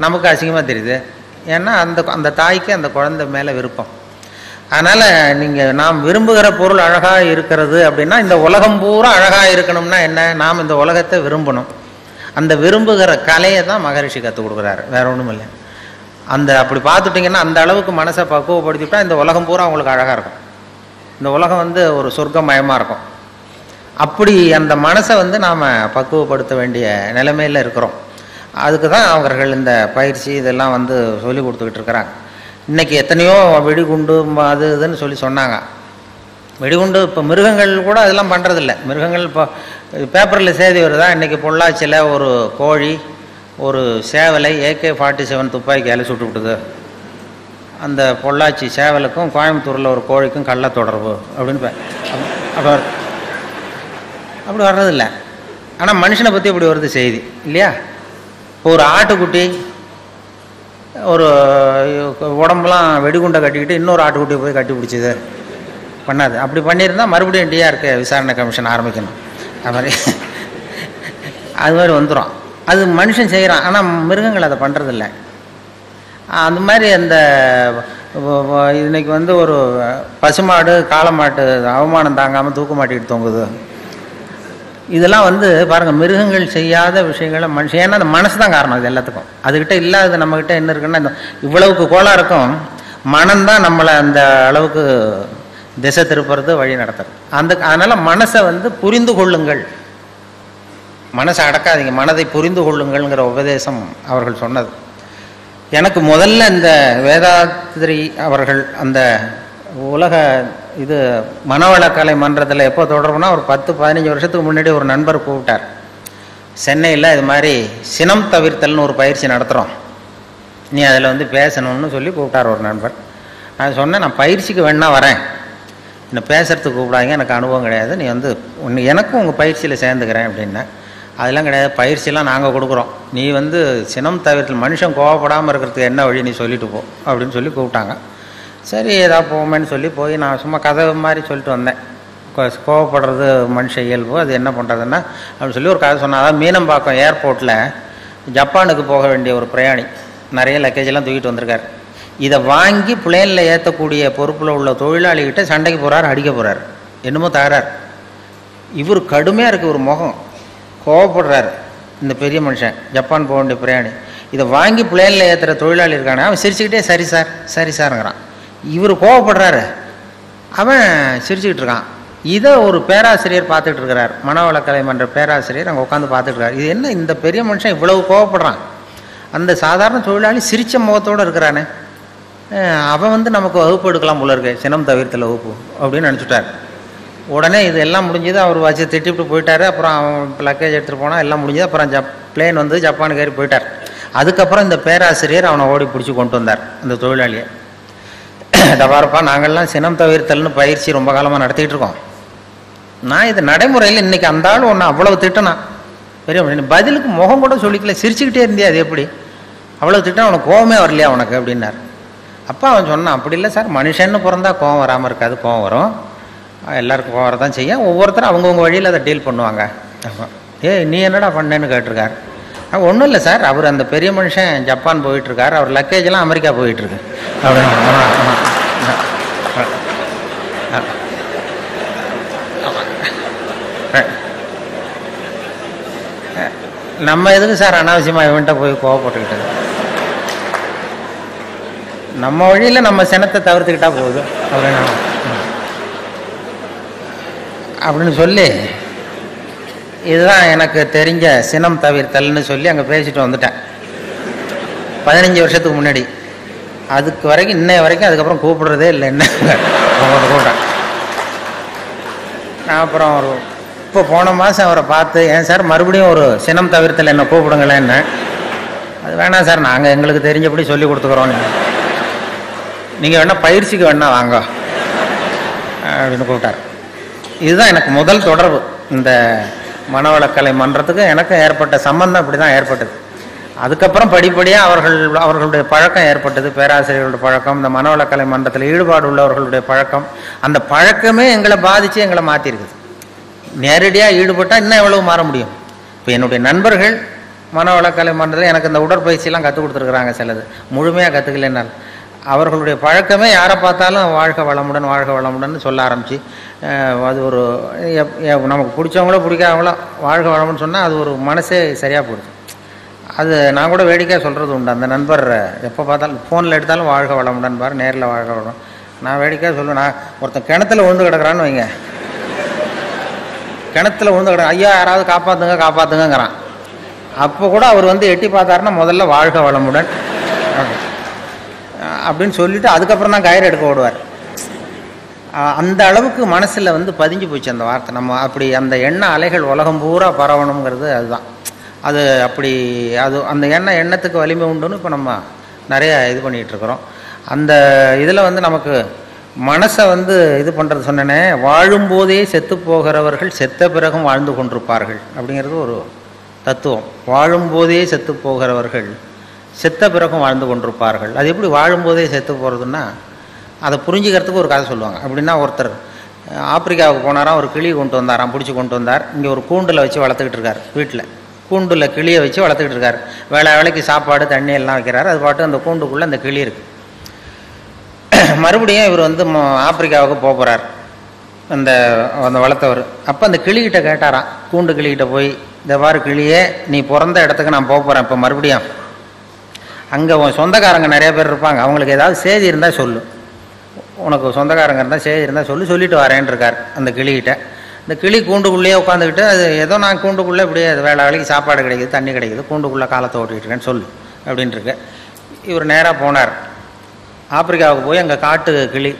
நமக்கு அசிங்கமாக தெரியுது. ஏன்னா அந்த தாய்க்கு அந்த குழந்தை மேலே விருப்பம். அதனால் நாம் விரும்புகிற பொருள் அழகாக இருக்கிறது அப்படின்னா, இந்த உலகம் பூரா அழகாக இருக்கணும்னா என்ன, நாம் இந்த உலகத்தை விரும்பணும். அந்த விரும்புகிற கலையை தான் மகரிஷி கற்றுக் கொடுக்குறாரு, வேற ஒன்றும் இல்லை. அப்படி பார்த்துட்டிங்கன்னா அந்த அளவுக்கு மனசை பக்குவப்படுத்திவிட்டால் இந்த உலகம் பூரா அவங்களுக்கு அழகாக இருக்கும். இந்த உலகம் வந்து ஒரு சொர்க்கமயமாக இருக்கும். அப்படி அந்த மனசை வந்து நாம் பக்குவப்படுத்த வேண்டிய நிலைமையில் இருக்கிறோம். அதுக்கு தான் அவர்கள் இந்த பயிற்சி இதெல்லாம் வந்து சொல்லி கொடுத்துக்கிட்டு இருக்கிறாங்க. இன்றைக்கி எத்தனையோ வெடிகுண்டு அது இதுன்னு சொல்லி சொன்னாங்க. வெடிகுண்டு இப்போ மிருகங்கள் கூட அதெல்லாம் பண்ணுறதில்ல. மிருகங்கள் இப்போ பேப்பரில் செய்தி வருதா, இன்றைக்கி பொள்ளாச்சியில் ஒரு கோழி ஒரு சேவலை AK-47 துப்பாக்கியால் சுட்டு விட்டுது. அந்த பொள்ளாச்சி சேவலுக்கும் கோயம்புத்தூரில் ஒரு கோழிக்கும் கள்ள தொடர்பு அப்படின்னு அப்படி வர்றதில்லை. ஆனால் மனுஷனை பற்றி இப்படி வருது செய்தி இல்லையா. இப்போ ஒரு ஆட்டுக்குட்டி ஒரு உடம்புலாம் வெடிகுண்டை கட்டிக்கிட்டு இன்னொரு ஆட்டுக்குட்டியை போய் கட்டி பிடிச்சிது பண்ணாது. அப்படி பண்ணியிருந்தால் மறுபடியும் DRK விசாரணை கமிஷன் ஆரம்பிக்கணும். அது மாதிரி வந்துடும். அது மனுஷன் செய்கிறான், ஆனால் மிருகங்கள் அதை பண்ணுறதில்ல. அந்த மாதிரி அந்த இன்னைக்கு வந்து ஒரு பசுமாடு காளமாட்டு அவமானம் தாங்காமல் தூக்கு மாட்டிக்கிட்டு தொங்குது. இதெல்லாம் வந்து பாருங்கள், மிருகங்கள் செய்யாத விஷயங்களை மனுஷன், ஏன்னா அந்த மனசு தான் காரணம் இது எல்லாத்துக்கும். அதுக்கிட்ட இல்லாத நம்மக்கிட்ட என்ன இருக்குன்னா, இந்த இவ்வளவுக்கு கோளாக இருக்கும் மனம்தான் நம்மளை அந்த அளவுக்கு திசை திருப்புறது, வழி நடத்துறது. அதனால் மனசை வந்து புரிந்து கொள்ளுங்கள், மனசை அடக்காதீங்க, மனதை புரிந்து கொள்ளுங்கள்ங்கிற உபதேசம் அவர்கள் சொன்னது. எனக்கு முதல்ல இந்த வேதாத்ரி அவர்கள் அந்த உலக இது மனவளக்கலை மன்றத்தில் எப்போ தொடர்புனா ஒரு 10-15 வருஷத்துக்கு முன்னாடி ஒரு நண்பர் கூப்பிட்டார். சென்னையில் இது மாதிரி சினம் தவிர்த்தல்னு ஒரு பயிற்சி நடத்துகிறோம், நீ அதில் வந்து பேசணும்னு சொல்லி கூப்பிட்டார் ஒரு நண்பர். நான் சொன்னேன், நான் பயிற்சிக்கு வேணா வரேன், என்னை பேசுகிறதுக்கு கூப்பிடாங்க, எனக்கு அனுபவம் கிடையாது, நீ வந்து எனக்கும் உங்கள் பயிற்சியில் சேர்ந்துக்கிறேன் அப்படின்னா. அதெல்லாம் கிடையாது, பயிற்சியெல்லாம் நாங்கள் கொடுக்குறோம், நீ வந்து சினம் தவிர்த்தல் மனுஷன் கோவப்படாமல் இருக்கிறதுக்கு என்ன வழி நீ சொல்லிட்டு போ அப்படின்னு சொல்லி கூப்பிட்டாங்க. சரி ஏதாவது போவோமேன்னு சொல்லி போய் நான் சும்மா கதை மாதிரி சொல்லிட்டு வந்தேன். கோவப்படுறது மனுஷ இயல்பு, அது என்ன பண்ணுறதுன்னா அப்படின்னு சொல்லி ஒரு கதை சொன்னேன். அதாவது மீனம்பாக்கம் ஏர்போர்ட்டில் ஜப்பானுக்கு போக வேண்டிய ஒரு பிரயாணி நிறைய லக்கேஜெல்லாம் தூக்கிட்டு வந்திருக்கார். இதை வாங்கி பிளேனில் ஏற்றக்கூடிய பொறுப்பில் உள்ள தொழிலாளிகிட்ட சண்டைக்கு போகிறார், அடிக்க போகிறார், என்னமோ தகராறு. இவர் கடுமையாக இருக்குது ஒரு முகம், கோவப்படுறாரு இந்த பெரிய மனுஷன், ஜப்பான் போக வேண்டிய பிரயாணி. இதை வாங்கி பிளேனில் ஏற்றுற தொழிலாளி இருக்கானே, அவன் சிரிச்சுக்கிட்டே சரி சார் சரி சாருங்கிறான். இவர் கோவப்படுறாரு, அவன் சிரிச்சுக்கிட்டு இருக்கான். இதை ஒரு பேராசிரியர் பார்த்துட்டு இருக்கிறார், மனவளக்கலை மன்ற பேராசிரியர் அங்கே உட்காந்து பார்த்துட்டு இருக்கார். இது என்ன இந்த பெரிய மனுஷன் இவ்வளவு கோவப்படுறான், அந்த சாதாரண தொழிலாளி சிரிச்ச முகத்தோடு இருக்கிறானே, அவன் வந்து நமக்கு வகுப்பு எடுக்கலாம் போல இருக்கு, சினம் தவிர்த்தல் வகுப்பு அப்படின்னு நினச்சிட்டார். உடனே இது எல்லாம் முடிஞ்சது, அவர் வச்சு திட்டிவிட்டு போயிட்டார். அப்புறம் அவன் லக்கேஜ் எடுத்துகிட்டு போனால் எல்லாம் முடிஞ்சது. அப்புறம் பிளேன் வந்து ஜப்பானுக்கு ஏறி போயிட்டார். அதுக்கப்புறம் இந்த பேராசிரியர் அவனை ஓடி பிடிச்சி கொண்டு வந்தார் அந்த தொழிலாளியை. தவாரப்பா, நாங்கள்லாம் சினம் தவிர்த்தல்னு பயிற்சி ரொம்ப காலமாக நடத்திக்கிட்டு இருக்கோம், நான் இது நடைமுறையில் இன்றைக்கி அந்த ஆள் ஒன்று அவ்வளவு திட்டினான், பெரிய பதிலுக்கு முகம் கூட சொல்லிக்கல, சிரிச்சுக்கிட்டே இருந்தே, அது எப்படி அவ்வளோ திட்டம், அவனுக்கு கோவமே வரலையா உனக்கு அப்படின்னார். அப்போ அவன் சொன்னான், அப்படி இல்லை சார், மனுஷன்னு பிறந்தா கோவம் வராமல் இருக்காது, கோவம் வரும், எல்லாருக்கும் கோவம் வரதான் செய்யும், ஒவ்வொருத்தரும் அவங்கவுங்க வழியில் அதை டீல் பண்ணுவாங்க. நீ என்னடா பண்ணேன்னு கேட்டிருக்காரு. ஒன்றும் இல்லை சார், அவர் அந்த பெரிய மனுஷன் ஜப்பான் போயிட்டுருக்கார், அவர் லக்கேஜெல்லாம் அமெரிக்கா போயிட்டுருக்கு அப்படின்னு. நம்ம எதுக்கு சார் அனாவசியமாக இவன்ட்ட போய் கோவப்பட்டுக்கிட்டது, நம்ம வழியில் நம்ம சினத்தை தவிர்த்துக்கிட்டா போகுது அப்படின்னு சொல்லி, இதுதான் எனக்கு தெரிஞ்ச சினம் தவிர்த்தல்னு சொல்லி அங்கே பேசிட்டு வந்துட்டேன். 15 வருஷத்துக்கு முன்னாடி. அதுக்கு வரைக்கும் இன்னைய வரைக்கும் அதுக்கப்புறம் கூப்பிடுறதே இல்லை. என்ன கூப்பிட்றேன் நான். அப்புறம் இப்போ போன மாதம் அவரை பார்த்து, ஏன் சார் மறுபடியும் ஒரு சினம் தவிர்த்தல் என்ன கூப்பிடுங்களேன். என்ன அது வேணாம் சார், நாங்கள் எங்களுக்கு தெரிஞ்சபடி சொல்லி கொடுத்துக்குறோம், நீங்கள் வேணால் பயிற்சிக்கு வேணா வாங்க அப்படின்னு கூப்பிட்டார். இதுதான் எனக்கு முதல் தொடர்பு. இந்த மனவளக்கலை மன்றத்துக்கு எனக்கு ஏற்பட்ட சம்பந்தம் இப்படி தான் ஏற்பட்டது. அதுக்கப்புறம் படிப்படியாக அவர்களுடைய பழக்கம் ஏற்பட்டது. பேராசிரியர்களுடைய பழக்கம், இந்த மனவளக்கலை மன்றத்தில் ஈடுபாடு உள்ளவர்களுடைய பழக்கம், அந்த பழக்கமே எங்களை பாதித்து எங்களை மாற்றிருக்குது. நேரடியாக ஈடுபட்டால் இன்னும் எவ்வளவு மாற முடியும். இப்போ என்னுடைய நண்பர்கள் மனவளக்கலை மன்றத்தில் எனக்கு இந்த உடற்பயிற்சியெல்லாம் கற்றுக் கொடுத்துருக்குறாங்க. சிலது முழுமையாக கற்றுக்கலைனால் அவர்களுடைய பழக்கமே யாரை பார்த்தாலும் வாழ்க வளமுடன் வாழ்க வளமுடன் சொல்ல ஆரம்பித்து, அது ஒரு நமக்கு பிடிச்சவங்களோ பிடிக்காதவங்களோ வாழ்க வளமுடன் சொன்னால் அது ஒரு மனசே சரியாக போடுது. அது நான் கூட வேடிக்கையாக சொல்கிறது உண்டு. அந்த நண்பர் எப்போ பார்த்தாலும் ஃபோனில் எடுத்தாலும் வாழ்க வளமுடன் பாரு, நேரில் வாழ்க வளம். நான் வேடிக்கையாக சொல்லுவேன், நான் ஒருத்தன் கிணத்துல விழுந்து கிடக்குறான்னு வைங்க, கிணத்துல விழுந்து கிடக்கு, ஐயா யாராவது காப்பாற்றுங்க காப்பாற்றுங்கிறான். அப்போ கூட அவர் எட்டி பார்த்தாருன்னா முதல்ல வாழ்க வளமுடன் அப்படின்னு சொல்லிவிட்டு அதுக்கப்புறம் தான் கயிறு எடுக்க ஓடுவார். அந்த அளவுக்கு மனசில் பதிஞ்சு போச்சு அந்த வார்த்தை. நம்ம அப்படி அந்த எண்ண அலைகள் உலகம் பூரா பரவணுங்கிறது அதுதான். அது அப்படி அது அந்த எண்ணத்துக்கு வலிமை உண்டுன்னு இப்போ நம்ம நிறைய இது பண்ணிகிட்ருக்குறோம். அந்த இதில் நமக்கு மனசை இது பண்ணுறது சொன்னேனே, வாழும்போதே செத்து போகிறவர்கள் செத்த பிறகும் வாழ்ந்து கொண்டிருப்பார்கள் அப்படிங்கிறது ஒரு தத்துவம். வாழும்போதே செத்து போகிறவர்கள் செத்த பிறகும் வாழ்ந்து கொண்டிருப்பார்கள். அது எப்படி வாழும்போதே செத்து போகிறதுன்னா, அதை புரிஞ்சுக்கிறதுக்கு ஒரு கதை சொல்லுவாங்க. அப்படின்னா ஒருத்தர் ஆப்பிரிக்காவுக்கு போனாராம், ஒரு கிளி கொண்டு வந்தாராம், பிடிச்சி கொண்டு வந்தார். இங்கே ஒரு கூண்டில் வச்சு வளர்த்துக்கிட்டு இருக்கார். வீட்டில் கூண்டில் கிளியை வச்சு வளர்த்துக்கிட்டு இருக்கார். வேலைக்கு சாப்பாடு தண்ணி எல்லாம் வைக்கிறார். அது பாட்டு அந்த கூண்டுக்குள்ளே அந்த கிளி இருக்குது. மறுபடியும் இவர் ஆப்பிரிக்காவுக்கு போகிறார் அந்த வளர்த்தவர். அப்போ அந்த கிளிகிட்ட கேட்டாராம், கூண்டு கிளிகிட்ட போய், இந்த வார கிளியே, நீ பிறந்த இடத்துக்கு நான் போகிறேன், இப்போ மறுபடியும் அங்கே உன் சொந்தக்காரங்க நிறைய பேர் இருப்பாங்க, அவங்களுக்கு ஏதாவது செய்தி இருந்தால் சொல்லு, உனக்கு சொந்தக்காரங்க இருந்தால் செய்தி இருந்தால் சொல்லிட்டு வரேன் இருக்கார் அந்த கிளிகிட்ட. இந்த கிளி கூண்டுக்குள்ளேயே உட்காந்துக்கிட்டு, அது ஏதோ நான் கூண்டுக்குள்ளே இப்படியே அது வேலைக்கு சாப்பாடு கிடைக்குது, தண்ணி கிடைக்குது, கூண்டுக்குள்ளே காலத்தை ஓட்டிகிட்டு இருக்கேன்னு சொல்லு அப்படின்ட்டுருக்கு. இவர் நேராக போனார் ஆப்பிரிக்காவுக்கு. போய் அங்கே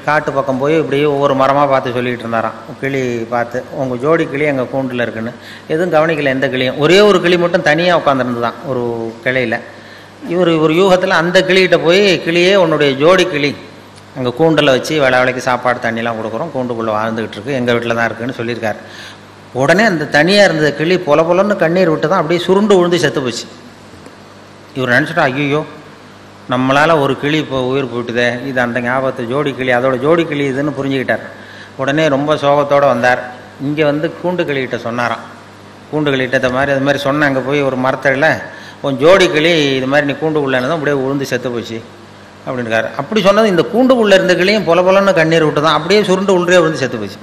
காட்டு பக்கம் போய் இப்படியே ஒவ்வொரு மரமாக பார்த்து சொல்லிகிட்டு இருந்தாராம். கிளி பார்த்து, உங்கள் ஜோடி கிளி எங்கள் கூண்டில் இருக்குன்னு. எதுவும் கவனிக்கல எந்த கிளியும். ஒரே ஒரு கிளி மட்டும் தனியாக உட்காந்துருந்து தான் ஒரு கிளையில். இவர் யூகத்தில் அந்த கிளிகிட்ட போய், கிளியே உன்னுடைய ஜோடி கிளி அங்கே கூண்டில் வச்சு வேலைக்கு சாப்பாடு தண்ணிலாம் கொடுக்குறோம், கூண்டுக்குள்ளே வாழ்ந்துக்கிட்டு இருக்கு, எங்கள் வீட்டில் தான் இருக்குன்னு சொல்லியிருக்காரு. உடனே அந்த தனியாக இருந்த கிளி பொலன்னு கண்ணீர் விட்டு தான் அப்படியே சுருண்டு விழுந்து செத்து போச்சு. இவர் நினச்சிட்டா, ஐயோ நம்மளால் ஒரு கிளி இப்போ உயிர் போயிட்டுதே, இது அந்த ஞாபகத்தை ஜோடி கிளி, அதோட ஜோடி கிளி இதுன்னு புரிஞ்சுக்கிட்டார். உடனே ரொம்ப சோகத்தோடு வந்தார். இங்கே கூண்டு கிளிகிட்ட சொன்னாராம். கூண்டு கிளிகிட்ட அது மாதிரி சொன்னேன், அங்கே போய் ஒரு மரத்தடியில் உன் ஜோடி கிளி இது மாதிரி நீ கூண்டுக்குள்ளேன்னு தான் அப்படியே உழுந்து செத்து போச்சு அப்படின்றாரு. அப்படி சொன்னது இந்த கூண்டுக்குள்ளே இருந்த கிளியும் பொலன்னு கண்ணீர் விட்டு தான் அப்படியே சுருண்டு உள்ளே விழுந்து செத்து போச்சு.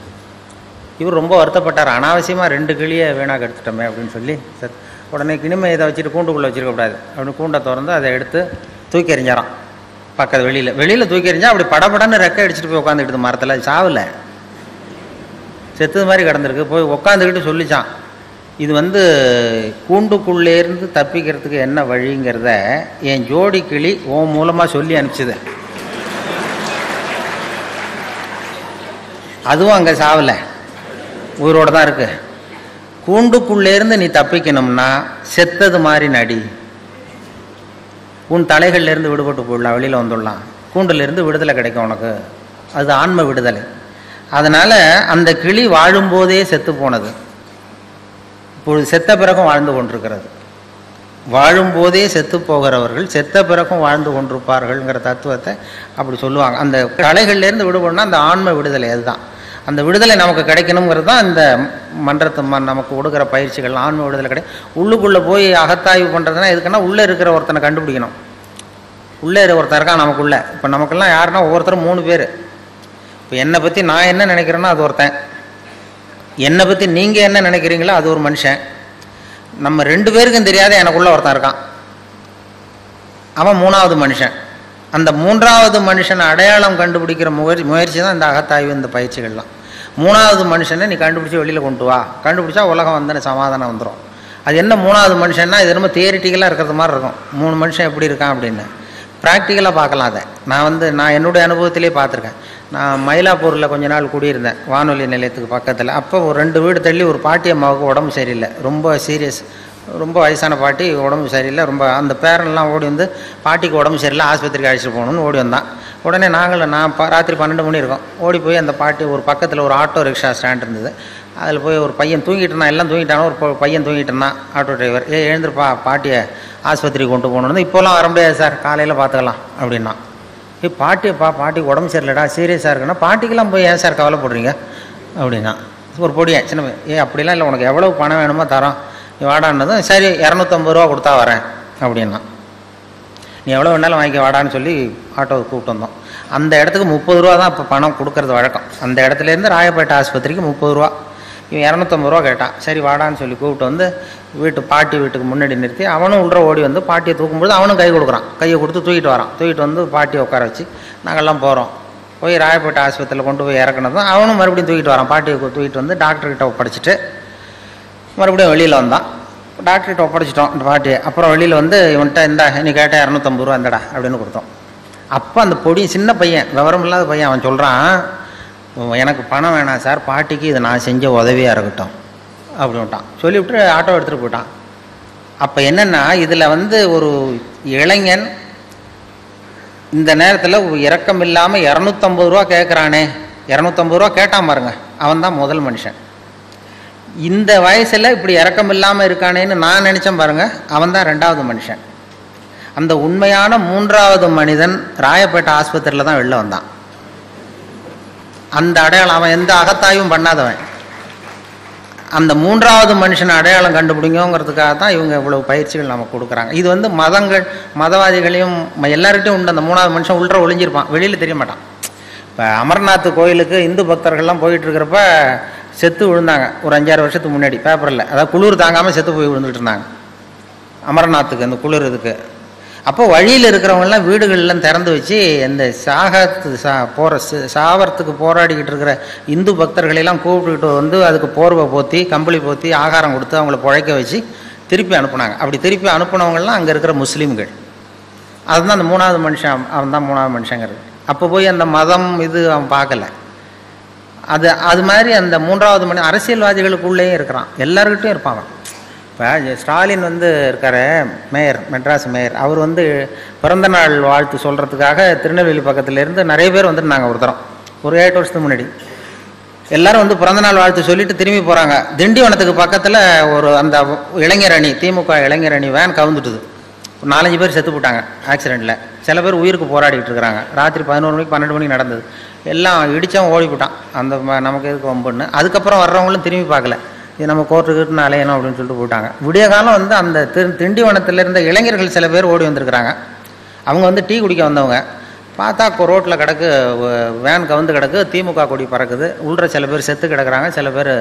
இவர் ரொம்ப வருத்தப்பட்டார், அனாவசியமாக 2 கிளியை வீணாக எடுத்துட்டோமே அப்படின்னு சொல்லி. உடனே கிணிமை இதை வச்சுட்டு கூண்டுக்குள்ளே வச்சுருக்கக்கூடாது அப்படின்னு கூண்டை திறந்து அதை எடுத்து தூக்கி எறிஞ்சாராம் பக்கத்து வெளியில் தூக்கி எறிஞ்சா அப்படி படப்படன்னு ரெக்கை அடிச்சுட்டு போய் உட்காந்துக்கிட்டு மரத்தில் சாவில் செத்தது மாதிரி கிடந்திருக்கு. போய் உட்காந்துக்கிட்டு சொல்லிச்சான், இது கூண்டுக்குள்ளேருந்து தப்பிக்கிறதுக்கு என்ன வழிங்கிறத என் ஜோடி கிளி உன் மூலமாக சொல்லி அனுப்பிச்சுது. அதுவும் அங்கே சாவல, உயிரோடு தான் இருக்கு. கூண்டுக்குள்ளேருந்து நீ தப்பிக்கணும்னா செத்தது மாதிரி நடி, உன் தலைகள்லேருந்து விடுபட்டு போயிடலாம், வெளியில் வந்துடலாம், கூண்டுலேருந்து விடுதலை கிடைக்கும் உனக்கு, அது ஆன்ம விடுதலை. அதனால் அந்த கிளி வாழும்போதே செத்து போனது, இப்பொழுது செத்த பிறகும் வாழ்ந்து கொண்டிருக்கிறது. வாழும்போதே செத்து போகிறவர்கள் செத்த பிறகும் வாழ்ந்து கொண்டிருப்பார்கள்ங்கிற தத்துவத்தை அப்படி சொல்லுவாங்க. அந்த கலைகள்லேருந்து விடுபடணும்னா அந்த ஆன்ம விடுதலை, அதுதான் அந்த விடுதலை நமக்கு கிடைக்கணுங்கிறது தான் இந்த மன்றத்தை நமக்கு கொடுக்குற பயிற்சிகள். ஆன்ம விடுதலை உள்ளுக்குள்ளே போய் அகத்தாய்வு பண்ணுறதுனா எதுக்குன்னா, உள்ளே இருக்கிற ஒருத்தனை கண்டுபிடிக்கணும். உள்ளே ஒருத்தன் இருக்கான் நமக்குள்ளே. இப்போ நமக்கெல்லாம் யாருன்னா ஒவ்வொருத்தரும் 3 பேர். இப்போ என்னை பற்றி நான் என்ன நினைக்கிறேன்னா அது ஒருத்தன், என்னை பற்றி நீங்கள் என்ன நினைக்கிறீங்களோ அது ஒரு மனுஷன். நம்ம 2 பேருக்கும் தெரியாத எனக்குள்ளே ஒருத்தன் இருக்கான், அவன் 3வது மனுஷன். அந்த 3வது மனுஷனை அடையாளம் கண்டுபிடிக்கிற முயற்சி தான் இந்த அகத்தாய்வு, இந்த பயிற்சிகள்லாம். 3வது மனுஷனை நீ கண்டுபிடிச்சி வெளியில் கொண்டு வா, கண்டுபிடிச்சா உலகம் வந்தன சமாதானம் வந்துடும். அது என்ன மூணாவது மனுஷன்னா இது ரொம்ப தியரிட்டிக்கலாக இருக்கிறது மாதிரி இருக்கும். 3 மனுஷன் எப்படி இருக்கான் அப்படின்னு ப்ராக்டிக்கலாக பார்க்கலாம். அதை நான் என்னுடைய அனுபவத்திலே பார்த்துருக்கேன். நான் மயிலாப்பூரில் கொஞ்ச நாள் குடியிருந்தேன், வானொலி நிலையத்துக்கு பக்கத்தில். அப்போ ஒரு 2 வீடு தள்ளி ஒரு பாட்டி அம்மாவுக்கு உடம்பு சரியில்லை, ரொம்ப சீரியஸ், ரொம்ப வயசான பாட்டி, உடம்பு சரியில்லை ரொம்ப. அந்த பேரன்லாம் ஓடி வந்து பாட்டிக்கு உடம்பு சரியில்லை, ஆஸ்பத்திரிக்கு அழைச்சிட்டு போகணுன்னு ஓடி வந்தான். உடனே நான் ராத்திரி 12 மணி இருக்கும், ஓடி போய் அந்த பாட்டி ஒரு பக்கத்தில் ஒரு ஆட்டோ ரிக்ஷா ஸ்டாண்ட் இருந்தது, அதில் போய் ஒரு பையன் தூங்கிட்டு இருந்தான், எல்லாம் தூங்கிட்டானோ, ஒரு பையன் தூங்கிட்டு இருந்தான். ஆட்டோ டிரைவர், எழுந்திருப்பா, பாட்டியை ஆஸ்பத்திரிக்கு கொண்டு போகணுன்னு. இப்போலாம் வர முடியாது சார், காலையில் பார்த்துக்கலாம் அப்படின்னா. பாட்டிக்கு உடம்பு சரியில்லடா, சீரியஸாக இருக்குன்னா, பாட்டிக்கெல்லாம் போய் ஏன் சார் கவலைப்படுறீங்க அப்படின்னா. ஒரு பொடியன் சின்ன அப்படிலாம் இல்லை, உனக்கு எவ்வளோ பணம் வேணுமோ தரோம், நீ வாடான்னதும் சரி 250 ரூபா கொடுத்தா வரேன் அப்படின்னா. நீ எவ்வளோ வேணாலும் வாங்கிக்க வாடான்னு சொல்லி ஆட்டோவை கூப்பிட்டு வந்தோம். அந்த இடத்துக்கு 30 ரூபா தான் இப்போ பணம் கொடுக்கறது வழக்கம். அந்த இடத்துலேருந்து ராயப்பேட்டை ஆஸ்பத்திரிக்கு 30 ரூபா. இவன் 250 ரூபா கேட்டான். சரி வாடான்னு சொல்லி கூப்பிட்டு வந்து பாட்டி வீட்டுக்கு முன்னாடி நிறுத்தி அவனும் உள்ள ஓடி வந்து பாட்டியை தூக்கும்போது அவனும் கை கொடுக்குறான். கையை கொடுத்து தூக்கிட்டு வரான். தூக்கிட்டு வந்து பாட்டியை உட்கார வச்சு நாங்கள்லாம் போகிறோம். போய் ராயப்பேட்டை ஆஸ்பத்திரியில் கொண்டு போய் இறக்குனதும் அவனும் மறுபடியும் தூக்கிட்டு வரான். பாட்டியை தூக்கிட்டு வந்து டாக்டர்கிட்ட ஒப்படைச்சிட்டு மறுபடியும் வெளியில் வந்தான். டாக்டர்கிட்ட ஒப்படைச்சிட்டோம் இந்த பாட்டியை. அப்புறம் வெளியில் வந்து இவன்கிட்ட இந்தா நீ கேட்டால் 250 ரூபா இந்தடா அப்படின்னு கொடுத்தோம். அப்போ அந்த பொடி சின்ன பையன், விவரம் இல்லாத பையன், அவன் சொல்கிறான், எனக்கு பணம் வேணாம் சார், பாட்டிக்கு இது நான் செஞ்ச உதவியாக இருக்கட்டும் அப்படின்ட்டான். சொல்லிவிட்டு ஆட்டோ எடுத்துகிட்டு போயிட்டான். அப்போ என்னென்னா இதில் வந்து ஒரு இளைஞன் இந்த நேரத்தில் இரக்கம் இல்லாமல் 250 ரூபா கேட்குறானே, 250 ரூபா கேட்டான் பாருங்க, அவன் தான் முதல் மனுஷன். இந்த வயசில் இப்படி இரக்கம் இல்லாமல் இருக்கானேன்னு நான் நினச்சேன் பாருங்க, அவன் தான் 2வது மனுஷன். அந்த உண்மையான 3வது மனிதன் ராயப்பேட்டை ஆஸ்பத்திரியில் தான் வெளில வந்தான். அந்த அடையாளம், அவன் எந்த அகத்தாயும் பண்ணாதவன். அந்த 3வது மனுஷன் அடையாளம் கண்டுபிடிங்கிறதுக்காக தான் இவங்க இவ்வளவு பயிற்சிகள் நமக்கு கொடுக்குறாங்க. இது வந்து மதவாதிகளையும் எல்லார்கிட்டையும் உண்டு. அந்த 3வது மனுஷன் உள்ள ஒளிஞ்சிருப்பான், வெளியில் தெரிய மாட்டான். இப்போ அமர்நாத் கோயிலுக்கு இந்து பக்தர்கள்லாம் போயிட்டு இருக்கிறப்ப செத்து விழுந்தாங்க ஒரு 5-6 வருஷத்துக்கு முன்னாடி பேப்பரில். அதாவது குளிர் தாங்காமல் செத்து போய் விழுந்துட்டு இருந்தாங்க அமர்நாத்துக்கு, அந்த குளிர் இதுக்கு. அப்போ வழியில் இருக்கிறவங்கெல்லாம் வீடுகள்லாம் திறந்து வச்சு இந்த சாவறதுக்கு போராடிக்கிட்டு இருக்கிற இந்து பக்தர்களெல்லாம் கூப்பிட்டுக்கிட்டு வந்து அதுக்கு போர்வை போற்றி கம்பளி போற்றி ஆகாரம் கொடுத்து அவங்கள பிழைக்க வச்சு திருப்பி அனுப்புனாங்க. அப்படி திருப்பி அனுப்புனவங்கலாம் அங்கே இருக்கிற முஸ்லீம்கள். அதுதான் அந்த 3வது மனுஷன், அவன் தான் 3வது மனுஷங்கிறது. அப்போ போய் அந்த மதம் இது அவன் பார்க்கல. அது மாதிரி அந்த 3வது மணி அரசியல்வாதிகளுக்குள்ளேயும் இருக்கிறான், எல்லாருக்கிட்டையும் இருப்பாங்க. இப்போ ஸ்டாலின் வந்து இருக்கார், மேயர், மெட்ராஸ் மேயர், அவர் வந்து பிறந்த நாள் வாழ்த்து சொல்கிறதுக்காக திருநெல்வேலி பக்கத்துலேருந்து நிறைய பேர் வந்துருந்தாங்க. ஒரு 8 வருஷத்துக்கு முன்னாடி எல்லோரும் வந்து பிறந்தநாள் வாழ்த்து சொல்லிட்டு திரும்பி போகிறாங்க. திண்டிவனத்துக்கு பக்கத்தில் அந்த இளைஞர் அணி, திமுக இளைஞர் அணி வேன் கவுந்துட்டுது. 4-5 பேர் செத்து போட்டாங்க ஆக்சிடெண்ட்டில். சில பேர் உயிருக்கு போராடிட்டு இருக்கிறாங்க. ராத்திரி 11 மணிக்கு 12 மணிக்கு நடந்தது. எல்லாம் இடித்தவன் ஓடி போட்டான். அந்த நமக்கு எதுக்கு வம்புன்னு. அதுக்கப்புறம் வர்றவங்களும் திரும்பி பார்க்கல, இது நம்ம கோர்ட்டுக்கிட்டு அலையணும் அப்படின்னு சொல்லிட்டு போயிட்டாங்க. விடிய காலம் வந்து அந்த திண்டிவனத்தில் இருந்த இளைஞர்கள் சில பேர் ஓடி வந்திருக்கிறாங்க. அவங்க வந்து டீ குடிக்க வந்தவங்க. பார்த்தா ரோட்டில் கிடக்கு, வேன் கவுந்து கிடக்கு, திமுக கொடி பறக்குது. உள்ள சில பேர் செத்து கிடக்குறாங்க, சில பேர்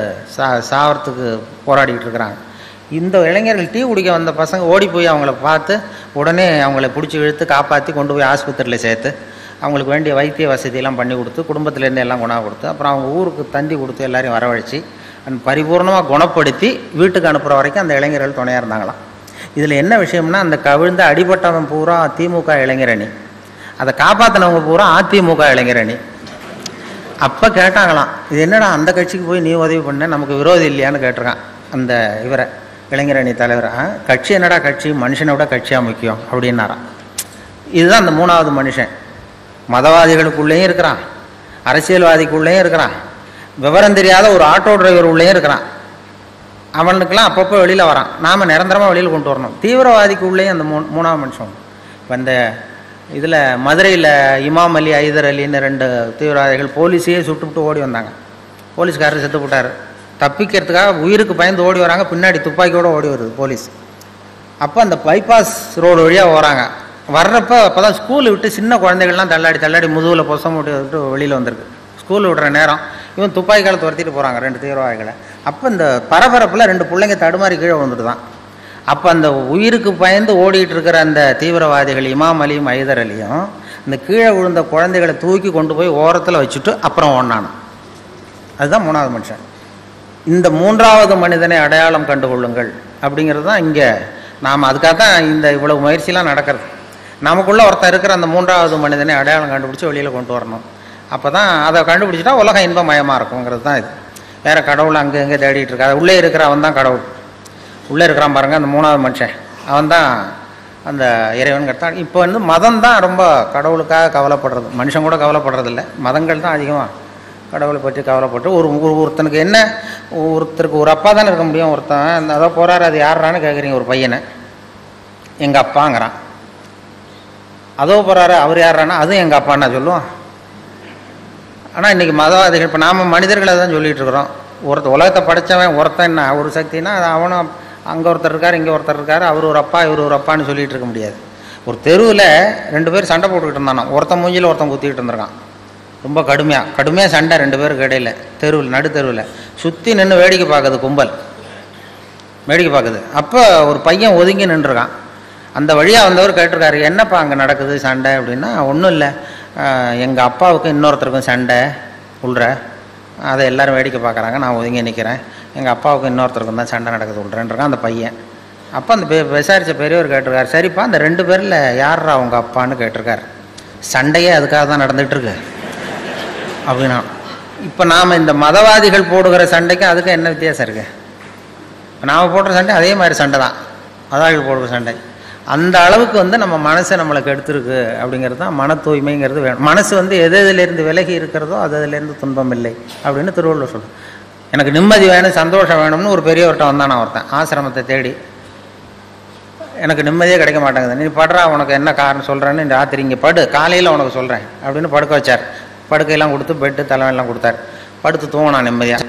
சாவறதுக்கு போராடிக்கிட்டு இருக்கிறாங்க. இந்த இளைஞர்கள் டீ குடிக்க வந்த பசங்க ஓடி போய் அவங்கள பார்த்து உடனே அவங்கள பிடிச்சி இழுத்து காப்பாற்றி கொண்டு போய் ஆஸ்பத்திரியில் சேர்த்து அவங்களுக்கு வேண்டிய வைத்திய வசதியெல்லாம் பண்ணி கொடுத்து குடும்பத்திலேருந்து எல்லாம் குணம் கொடுத்து அப்புறம் அவங்க ஊருக்கு தந்தி கொடுத்து எல்லாரையும் வரவழைச்சி பரிபூர்ணமாக குணப்படுத்தி வீட்டுக்கு அனுப்புகிற வரைக்கும் அந்த இளைஞர்கள் துணையாக இருந்தாங்களாம். இதில் என்ன விஷயம்னா, அந்த கவிழ்ந்த அடிபட்டவன் பூரா திமுக இளைஞர் அணி, அதை காப்பாற்றினவங்க பூரா அதிமுக இளைஞர் அணி. அப்போ கேட்டாங்களாம், இது என்னடா அந்த கட்சிக்கு போய் நீ உதவி பண்ண, நமக்கு விரோதி இல்லையான்னு கேட்டிருக்கான் அந்த இவரை, இளைஞர் அணி தலைவர். கட்சி என்னடா கட்சி, மனுஷனை விட கட்சியாக முக்கியம் அப்படின்னாராம். இதுதான் அந்த 3வது மனுஷன். மதவாதிகளுக்குள்ளேயும் இருக்கிறான், அரசியல்வாதிக்குள்ளேயும் இருக்கிறான், விவரம் தெரியாத ஒரு ஆட்டோ டிரைவர் உள்ளேயும் இருக்கிறான். அவனுக்கெல்லாம் அப்பப்போ வெளியில் வரான். நாம் நிரந்தரமாக வெளியில் கொண்டு வரணும். தீவிரவாதிக்கு உள்ளேயும் அந்த 3வது மனுஷன். இப்போ இந்த இதில் மதுரையில் இமாம் அலி, ஐதர் அலின்னு 2 தீவிரவாதிகள் போலீஸையே சுட்டுவிட்டு ஓடி வந்தாங்க. போலீஸ்காரர் செத்து போட்டார். தப்பிக்கிறதுக்காக உயிருக்கு பயந்து ஓடி வராங்க. பின்னாடி துப்பாக்கியோடு ஓடி வருது போலீஸ். அப்போ அந்த பைபாஸ் ரோடு வழியாக வராங்க. வர்றப்போ அப்போ தான் ஸ்கூல் விட்டு சின்ன குழந்தைகள்லாம் தள்ளாடி முதுகில் பொசம் விட்டு வெளியில் வந்திருக்கு. ஸ்கூல் விடுற நேரம் இவன் துப்பாக்கியால் துரத்திட்டு போகிறாங்க 2 தீவிரவாதிகளை. அப்போ இந்த பரபரப்பில் 2 பிள்ளைங்க தடுமாறி கீழே வந்துட்டு தான். அப்போ அந்த உயிருக்கு பயந்து ஓடிட்டு இருக்கிற அந்த தீவிரவாதிகள் இமாம் அலியும் ஐதர் அலியும் இந்த கீழே விழுந்த குழந்தைகளை தூக்கி கொண்டு போய் ஓரத்தில் வச்சுட்டு அப்புறம் ஓடினான். அதுதான் 3வது மனுஷன். இந்த 3வது மனிதனை அடையாளம் கண்டுகொள்ளுங்கள் அப்படிங்கிறது தான் இங்கே நாம் அதுக்காக தான் இந்த இவ்வளவு முயற்சிலாம் நடக்கிறது. நமக்குள்ளே ஒருத்தன் இருக்கிற அந்த மூன்றாவது மனிதனை அடையாளம் கண்டுபிடிச்சி வெளியில் கொண்டு வரணும். அப்போ தான் அதை கண்டுபிடிச்சிட்டா உலகம் இன்பமயமாக இருக்குங்கிறது தான் இது. வேறு கடவுள் அங்கே எங்கே தேடிட்டு இருக்கா? உள்ளே இருக்கிற அவன் தான் கடவுள். உள்ளே இருக்கிறான் பாருங்கள், அந்த மூணாவது மனுஷன் அவன் தான் அந்த இறைவன் கட்டான். இப்போ வந்து மதம் தான் ரொம்ப கடவுளுக்காக கவலைப்படுறது. மனுஷன் கூட கவலைப்படுறதில்ல, மதங்கள் தான் அதிகமாக கடவுளை பற்றி கவலைப்பட்டு ஒருத்தனுக்கு என்ன, ஒருத்தருக்கு ஒரு அப்பா தானே இருக்க முடியும். ஒருத்தன் அதோ போகிறாரு, அது யாரான்னு கேட்குறீங்க, ஒரு பையனை எங்கள் அப்பாங்கிறான். அதோ போகிறாரு, அவர் யாரானா அதுவும் எங்கள் அப்பான்னா சொல்லுவோம். ஆனால் இன்றைக்கி மதவாதிகள், இப்போ நாம் மனிதர்களை தான் சொல்லிகிட்டு இருக்கிறோம். உலகத்தை படைத்தவன் ஒருத்தன் என்ன ஒரு சக்தினா அவனும் அங்கே ஒருத்தர் இருக்கார், இங்கே ஒருத்தர் இருக்கார், அவர் ஒரு அப்பா இவர் ஒரு அப்பான்னு சொல்லிகிட்டு இருக்க முடியாது. ஒரு தெருவில் 2 பேர் சண்டை போட்டுக்கிட்டு இருந்தானோ, ஒருத்தன் மூஞ்சியில் ஒருத்தன் குத்திக்கிட்டு இருந்திருக்கான். ரொம்ப கடுமையாக சண்டை 2 பேருக்கு இடையில், தெருவில் நடுத்தெருவில் சுற்றி நின்று வேடிக்கை பார்க்குது, கும்பல் வேடிக்கை பார்க்குது. அப்போ ஒரு பையன் ஒதுங்கி நின்றுருக்கான். அந்த வழியாக வந்தவர் கேட்டிருக்காரு, என்னப்பா அங்கே நடக்குது சண்டை அப்படின்னா, ஒன்றும் இல்லை, எங்கள் அப்பாவுக்கும் இன்னொருத்தருக்கும் சண்டை உள்ற, அதை எல்லோரும் வேடிக்கை பார்க்குறாங்க, நான் ஒதுங்கி நிற்கிறேன், எங்கள் அப்பாவுக்கும் இன்னொருத்தருக்கும் தான் சண்டை நடக்குது உள்றேன்றான் அந்த பையன். அப்போ அந்த விசாரித்த பெரியவர் கேட்டிருக்காரு, சரிப்பா அந்த 2 பேரில் யாரா உங்கள் அப்பான்னு கேட்டிருக்காரு. சண்டையே அதுக்காக தான் நடந்துகிட்ருக்கு அப்படின்னா. இப்போ நாம் இந்த மதவாதிகள் போடுகிற சண்டைக்கும் அதுக்கும் என்ன வித்தியாசம் இருக்குது? இப்போ நாம் போடுற சண்டை அதே மாதிரி சண்டை தான், மதவாதிகள் போடுற சண்டை. அந்த அளவுக்கு வந்து நம்ம மனசை நம்மளுக்கு எடுத்துருக்கு அப்படிங்கிறது தான் மன தூய்மைங்கிறது வேணும். மனசு வந்து எதுலேருந்து விலகி இருக்கிறதோ அதுலேருந்து துன்பம் இல்லை அப்படின்னு திருவள்ளுவர் சொல்லுவோம். எனக்கு நிம்மதி வேணும், சந்தோஷம் வேணும்னு ஒரு பெரியவர்கிட்ட வந்தான் நான் ஒருத்தன், ஆசிரமத்தை தேடி. எனக்கு நிம்மதியே கிடைக்க மாட்டேங்குது, நீ படுறா, உனக்கு என்ன காரணம் சொல்கிறேன்னு, இந்த ராத்திரி இங்கே படு, காலையில் உனக்கு சொல்கிறேன் அப்படின்னு படுக்க வச்சார். படுக்கையெல்லாம் கொடுத்து பெட்டு தலைவெல்லாம் கொடுத்தார். படுத்து தூங்கினான் நிம்மதியாக.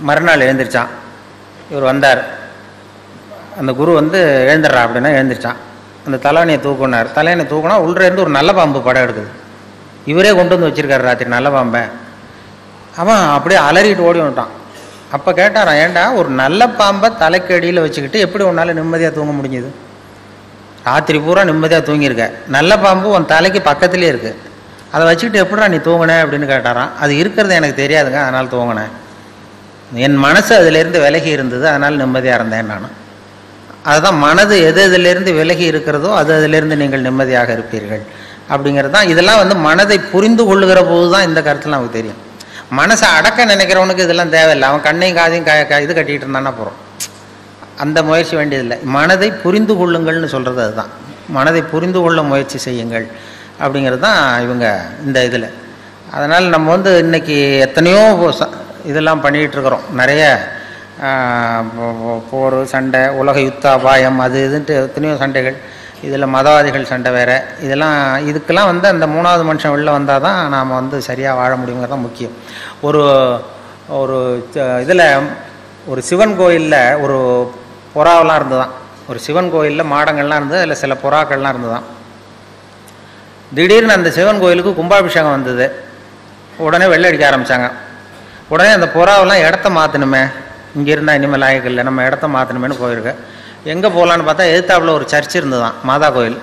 மறுநாள் எழுந்திரிச்சான். இவர் வந்தார், அந்த குரு வந்து எழுந்துடுறா அப்படின்னா எழுந்திரிச்சான். அந்த தலைவனையை தூக்குனார். தலைவனை தூக்குனா உள்ளேருந்து ஒரு நல்ல பாம்பு படம் எடுக்குது. இவரே கொண்டு வந்து வச்சிருக்காரு ராத்திரி நல்ல பாம்பை. அவன் அப்படியே அலறிட்டு ஓடி வந்துட்டான். அப்போ கேட்டாரான், ஏண்டா ஒரு நல்ல பாம்பை தலைக்கு அடியில் வச்சுக்கிட்டு எப்படி உன்னால் நிம்மதியாக தூங்க முடிஞ்சுது? ராத்திரி பூரா நிம்மதியாக தூங்கியிருக்க, நல்ல பாம்பு உன் தலைக்கு பக்கத்துலேயே இருக்குது, அதை வச்சுக்கிட்டு எப்படிடா நீ தூங்கினேன் அப்படின்னு கேட்டாரான். அது இருக்கிறது எனக்கு தெரியாதுங்க, அதனால் தூங்கினேன், என் மனசு அதிலேருந்து விலகி இருந்தது, அதனால் நிம்மதியாக இருந்தேன் நான். அதுதான் மனது எதிலிருந்து விலகி இருக்கிறதோ அதிலிருந்து நீங்கள் நிம்மதியாக இருப்பீர்கள் அப்படிங்கிறது தான். இதெல்லாம் வந்து மனதை புரிந்து கொள்ளுகிற போது தான் இந்த கருத்தில் நமக்கு தெரியும். மனசை அடக்க நினைக்கிறவனுக்கு இதெல்லாம் தேவையில்லை. அவன் கண்ணையும் காதையும் இது கட்டிகிட்டு இருந்தானா போகிறோம், அந்த முயற்சி வேண்டியதில்லை. மனதை புரிந்து கொள்ளுங்கள்னு சொல்கிறது அதுதான். மனதை புரிந்து கொள்ள முயற்சி செய்யுங்கள் அப்படிங்கிறது தான் இவங்க இந்த இதில். அதனால் நம்ம வந்து இன்றைக்கி எத்தனையோ இதெல்லாம் பண்ணிகிட்டு இருக்கிறோம். நிறைய போர், சண்டை, உலக யுத்த அபாயம், அது இதுன்ட்டு எத்தனையோ சண்டைகள். இதில் மதவாதிகள் சண்டை வேறு. இதெல்லாம் இதுக்கெல்லாம் வந்து அந்த மூணாவது மனுஷன் வெளில வந்தால் தான் நாம் வந்து சரியாக வாழ முடியுங்கிறது தான் முக்கியம். ஒரு ஒரு இதில் ஒரு சிவன் கோயிலில் ஒரு புறாவெல்லாம் இருந்துதான். ஒரு சிவன் கோயிலில் மாடங்கள்லாம் இருந்தது, அதில் சில புறாக்கள்லாம் இருந்துதான். திடீர்னு அந்த சிவன் கோயிலுக்கு கும்பாபிஷேகம் வந்தது. உடனே வெள்ளை அடிக்க ஆரம்பித்தாங்க. உடனே அந்த புறாவெல்லாம் இடத்த மாற்றணுமே, இங்கே இருந்தால் இனிமேல் லாயக்கு இல்லை, நம்ம இடத்த மாற்றணுமேனு போயிருக்கு. எங்கே போகலான்னு பார்த்தா எதிர்த்தாப்புல ஒரு சர்ச் இருந்துதான், மாதா கோயில்.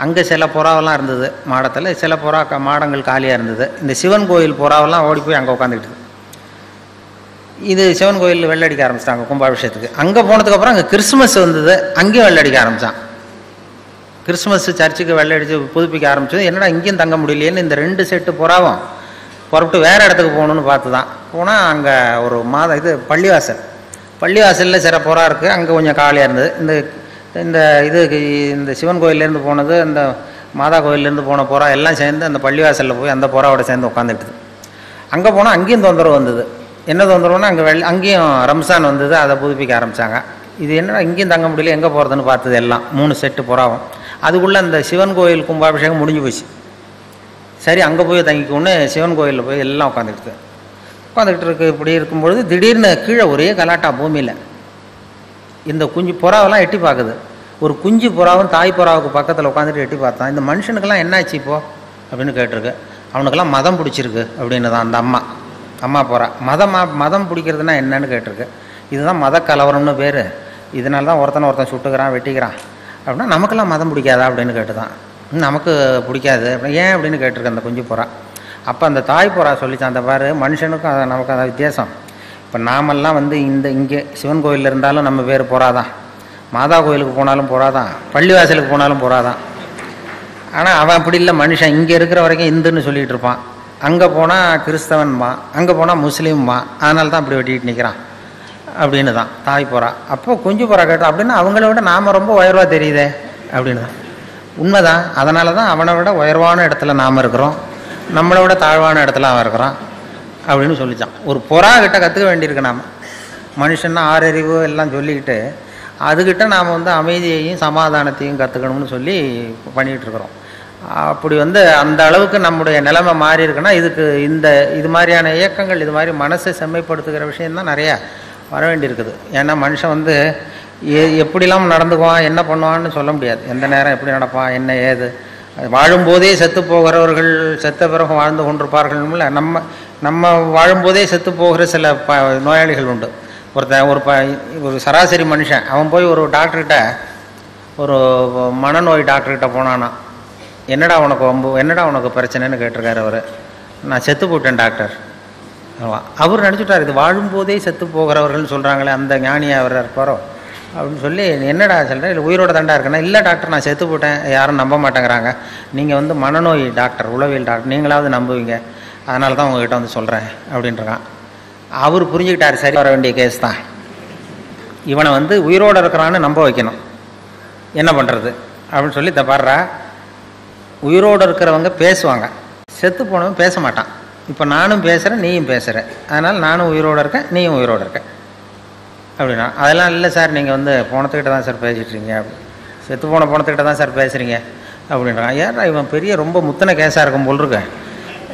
அங்கே சில புறாவெல்லாம் இருந்தது மாடத்தில், சில மாடங்கள் காலியாக இருந்தது. இந்த சிவன் கோயில் புறாவெல்லாம் ஓடி போய் அங்கே உட்காந்துக்கிட்டு. இது சிவன் கோயில் வெள்ளை அடிக்க ஆரம்பிச்சிட்டாங்க கும்பாபிஷேகத்துக்கு. அங்கே போனதுக்கப்புறம் அங்கே கிறிஸ்மஸ் வந்தது, அங்கேயும் வெள்ளை அடிக்க ஆரம்பித்தான். கிறிஸ்மஸ் சர்ச்சுக்கு வெள்ளை அடித்து புதுப்பிக்க ஆரம்பிச்சது. என்னடா இங்கேயும் தங்க முடியலையேன்னு இந்த 2 செட்டு புறாவும் புறப்பட்டு வேறு இடத்துக்கு போகணுன்னு பார்த்து தான் போனால் அங்கே ஒரு பள்ளிவாசலில் சில புறா இருக்குது, அங்கே கொஞ்சம் காலியாக இருந்தது. இந்த சிவன் கோயிலேருந்து போனது, இந்த மாதா கோயிலேருந்து போன புறா எல்லாம் சேர்ந்து அந்த பள்ளிவாசலில் போய் அந்த புறாவோட சேர்ந்து உட்காந்துக்கிட்டு. அங்கே போனால் அங்கேயும் தொந்தரவு வந்தது. என்ன தொந்தரவுன்னா அங்கேயும் ரம்சான் வந்தது, அதை புதுப்பிக்க ஆரம்பித்தாங்க. இது என்னடா இங்கேயும் தங்க முடியல, எங்கே போகிறதுன்னு பார்த்தது எல்லாம் 3 செட்டு புறாவும். அதுக்குள்ளே அந்த சிவன் கோயில் கும்பாபிஷேகம் முடிஞ்சு போச்சு. சரி அங்கே போய் தங்கிக்கோன்னு சிவன் கோயிலில் போய் எல்லாம் உட்காந்துக்கிட்டு இருக்கு. இப்படி இருக்கும்பொழுது திடீர்னு கீழே ஒரே கலாட்டா பூமியில். இந்த குஞ்சு புறாவெல்லாம் எட்டி பார்க்குது. ஒரு குஞ்சு புறாவும் தாய் புறாவுக்கு பக்கத்தில் உட்காந்துட்டு எட்டி பார்த்தான். இந்த மனுஷனுக்கெல்லாம் என்ன ஆச்சு இப்போ அப்படின்னு கேட்டிருக்கு. அவனுக்கெல்லாம் மதம் பிடிச்சிருக்கு அப்படின்னு தான் அந்த அம்மா புறா. மதம் பிடிக்கிறதுனா என்னன்னு கேட்டிருக்கு. இதுதான் மத கலவரம்னு பேர். இதனால தான் ஒருத்தன் சுட்டுக்கிறான், வெட்டிக்கிறான் அப்படின்னா நமக்கெல்லாம் மதம் பிடிக்காதா அப்படின்னு கேட்டுதான். நமக்கு பிடிக்காது ஏன் அப்படின்னு கேட்டிருக்கு அந்த குஞ்சு புறா. அப்போ அந்த தாய் புறா சொல்லிச்சான், அந்த பாரு மனுஷனுக்கும் நமக்கு அந்த வித்தியாசம். இப்போ நாமெல்லாம் வந்து இங்கே சிவன் கோயிலில் இருந்தாலும் நம்ம பேர் போகிறாதான், மாதா கோயிலுக்கு போனாலும் போகிறாதான், பள்ளிவாசலுக்கு போனாலும் போகிறாதான். ஆனால் அவன் அப்படி இல்லை. மனுஷன் இங்கே இருக்கிற வரைக்கும் இந்துன்னு சொல்லிகிட்டு இருப்பான், அங்கே போனால் கிறிஸ்தவன்மா, அங்கே போனால் முஸ்லீம்மா, அதனால தான் அப்படி வெட்டிட்டு நிற்கிறான் அப்படின்னு தான் தாய் போகிறா. அப்போ குஞ்சு போகிறா கேட்டோம் அப்படின்னா அவங்கள விட நாம் ரொம்ப உயர்வாக தெரியுதே அப்படின்னு தான். உண்மைதான். அதனால தான் அவனை விட உயர்வான இடத்துல நாம் இருக்கிறோம், நம்மளை விட தாழ்வான இடத்துல அவன் இருக்கிறான் அப்படின்னு சொல்லிச்சான். ஒரு புறா கிட்ட கற்றுக்க வேண்டியிருக்கு. நாம் மனுஷன்னா ஆறறிவு எல்லாம் சொல்லிக்கிட்டு அதுக்கிட்ட நாம் வந்து அமைதியையும் சமாதானத்தையும் கற்றுக்கணும்னு சொல்லி பண்ணிகிட்டு இருக்கிறோம். அப்படி வந்து அந்த அளவுக்கு நம்முடைய நிலைமை மாறி இருக்குன்னா இதுக்கு இது மாதிரியான இயக்கங்கள், இது மாதிரி மனசை செம்மைப்படுத்துகிற விஷயந்தான் நிறையா வர வேண்டியிருக்குது. ஏன்னா மனுஷன் வந்து எப்படிலாம் நடந்துக்குவான், என்ன பண்ணுவான்னு சொல்ல முடியாது. எந்த நேரம் எப்படி நடப்பான், என்ன ஏது. வாழும்போதே செத்து போகிறவர்கள் செத்த பிறகு வாழ்ந்து கொண்டிருப்பார்கள்ல. நம்ம வாழும்போதே செத்து போகிற சில நோயாளிகள் உண்டு. ஒரு சராசரி மனுஷன் அவன் போய் ஒரு டாக்டர்கிட்ட, ஒரு மனநோய் டாக்டர்கிட்ட போனானா, என்னடா உனக்கு பிரச்சனைன்னு கேட்டிருக்காரு அவர். நான் செத்து போட்டேன் டாக்டர். அவர் நினச்சிட்டார் இது வாழும்போதே செத்து போகிறவர்கள்னு சொல்கிறாங்களே அந்த ஞானியை அவர் இருப்பாரோ அப்படின்னு சொல்லி, என்னடா சொல்கிறேன், இல்லை உயிரோட தாண்டா இருக்கேன்னா, இல்லை டாக்டர் நான் செத்து போட்டேன், யாரும் நம்ப மாட்டேங்கிறாங்க, நீங்கள் வந்து மனநோய் டாக்டர், உளவியல் டாக்டர், நீங்களாவது நம்புவீங்க, அதனால தான் உங்ககிட்ட வந்து சொல்கிறேன் அப்படின்றான். அவர் புரிஞ்சுக்கிட்டார், சரி வர வேண்டிய கேஸ் தான், இவனை வந்து உயிரோடு இருக்கிறான்னு நம்ப வைக்கணும், என்ன பண்ணுறது அப்படின்னு சொல்லி தப்பாடுறா. உயிரோடு இருக்கிறவங்க பேசுவாங்க, செத்து போனவன் பேச மாட்டான். இப்போ நானும் பேசுகிறேன், நீயும் பேசுகிற, அதனால் நானும் உயிரோடு இருக்கேன், நீயும் உயிரோடு இருக்க அப்படின்னா. அதெல்லாம் இல்லை சார், நீங்கள் வந்து போனத்துக்கிட்ட தான் சார் பேசிட்டுருங்க, செத்து போன போனத்துக்கிட்ட தான் சார் பேசுகிறீங்க அப்படின்றான். ஏன்னா இவன் பெரிய ரொம்ப முத்தனை கேஸாக இருக்கும் போல் இருக்கு,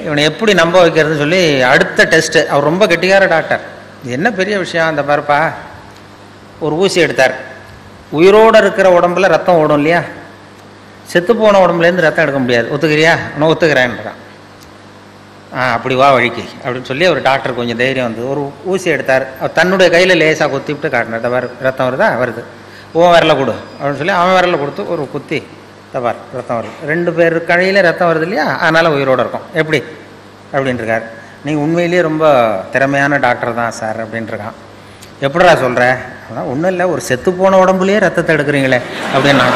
இவனை எப்படி நம்ப வைக்கிறதுன்னு சொல்லி அடுத்த டெஸ்ட்டு. அவர் ரொம்ப கெட்டிக்கார டாக்டர், இது என்ன பெரிய விஷயம், அந்த பாருப்பா ஒரு ஊசி எடுத்தார். உயிரோடு இருக்கிற உடம்புல ரத்தம் ஓடும் இல்லையா, செத்து போன உடம்புலேருந்து ரத்தம் எடுக்க முடியாது, ஒத்துக்கிறியா? நான் ஒத்துக்கிறேன்றான். அப்படி வா வழிக்கு அப்படின்னு சொல்லி ஒரு டாக்டர் கொஞ்சம் தைரியம் வந்து ஒரு ஊசி எடுத்தார். அவர் தன்னுடைய கையில் லேசாக குத்திவிட்டு காட்டினார், தபார் ரத்தம் வருதா, வருது, ஓ விரல கொடு அப்படின்னு சொல்லி அவன் விரல கொடுத்து ஒரு குத்தி, தபார் ரத்தம் வருது, 2 பேர் கையில் ரத்தம் வருது இல்லையா, அதனால் உயிரோடு இருக்கும் எப்படி அப்படின்ட்டுருக்கார். நீங்கள் உண்மையிலேயே ரொம்ப திறமையான டாக்டர் தான் சார் அப்படின்ட்டுருக்கான். எப்படிடா சொல்கிற அப்படின்னா, ஒன்றும் இல்லை, ஒரு செத்து போன உடம்புலேயே ரத்தத்தை எடுக்கிறீங்களே அப்படின்னா.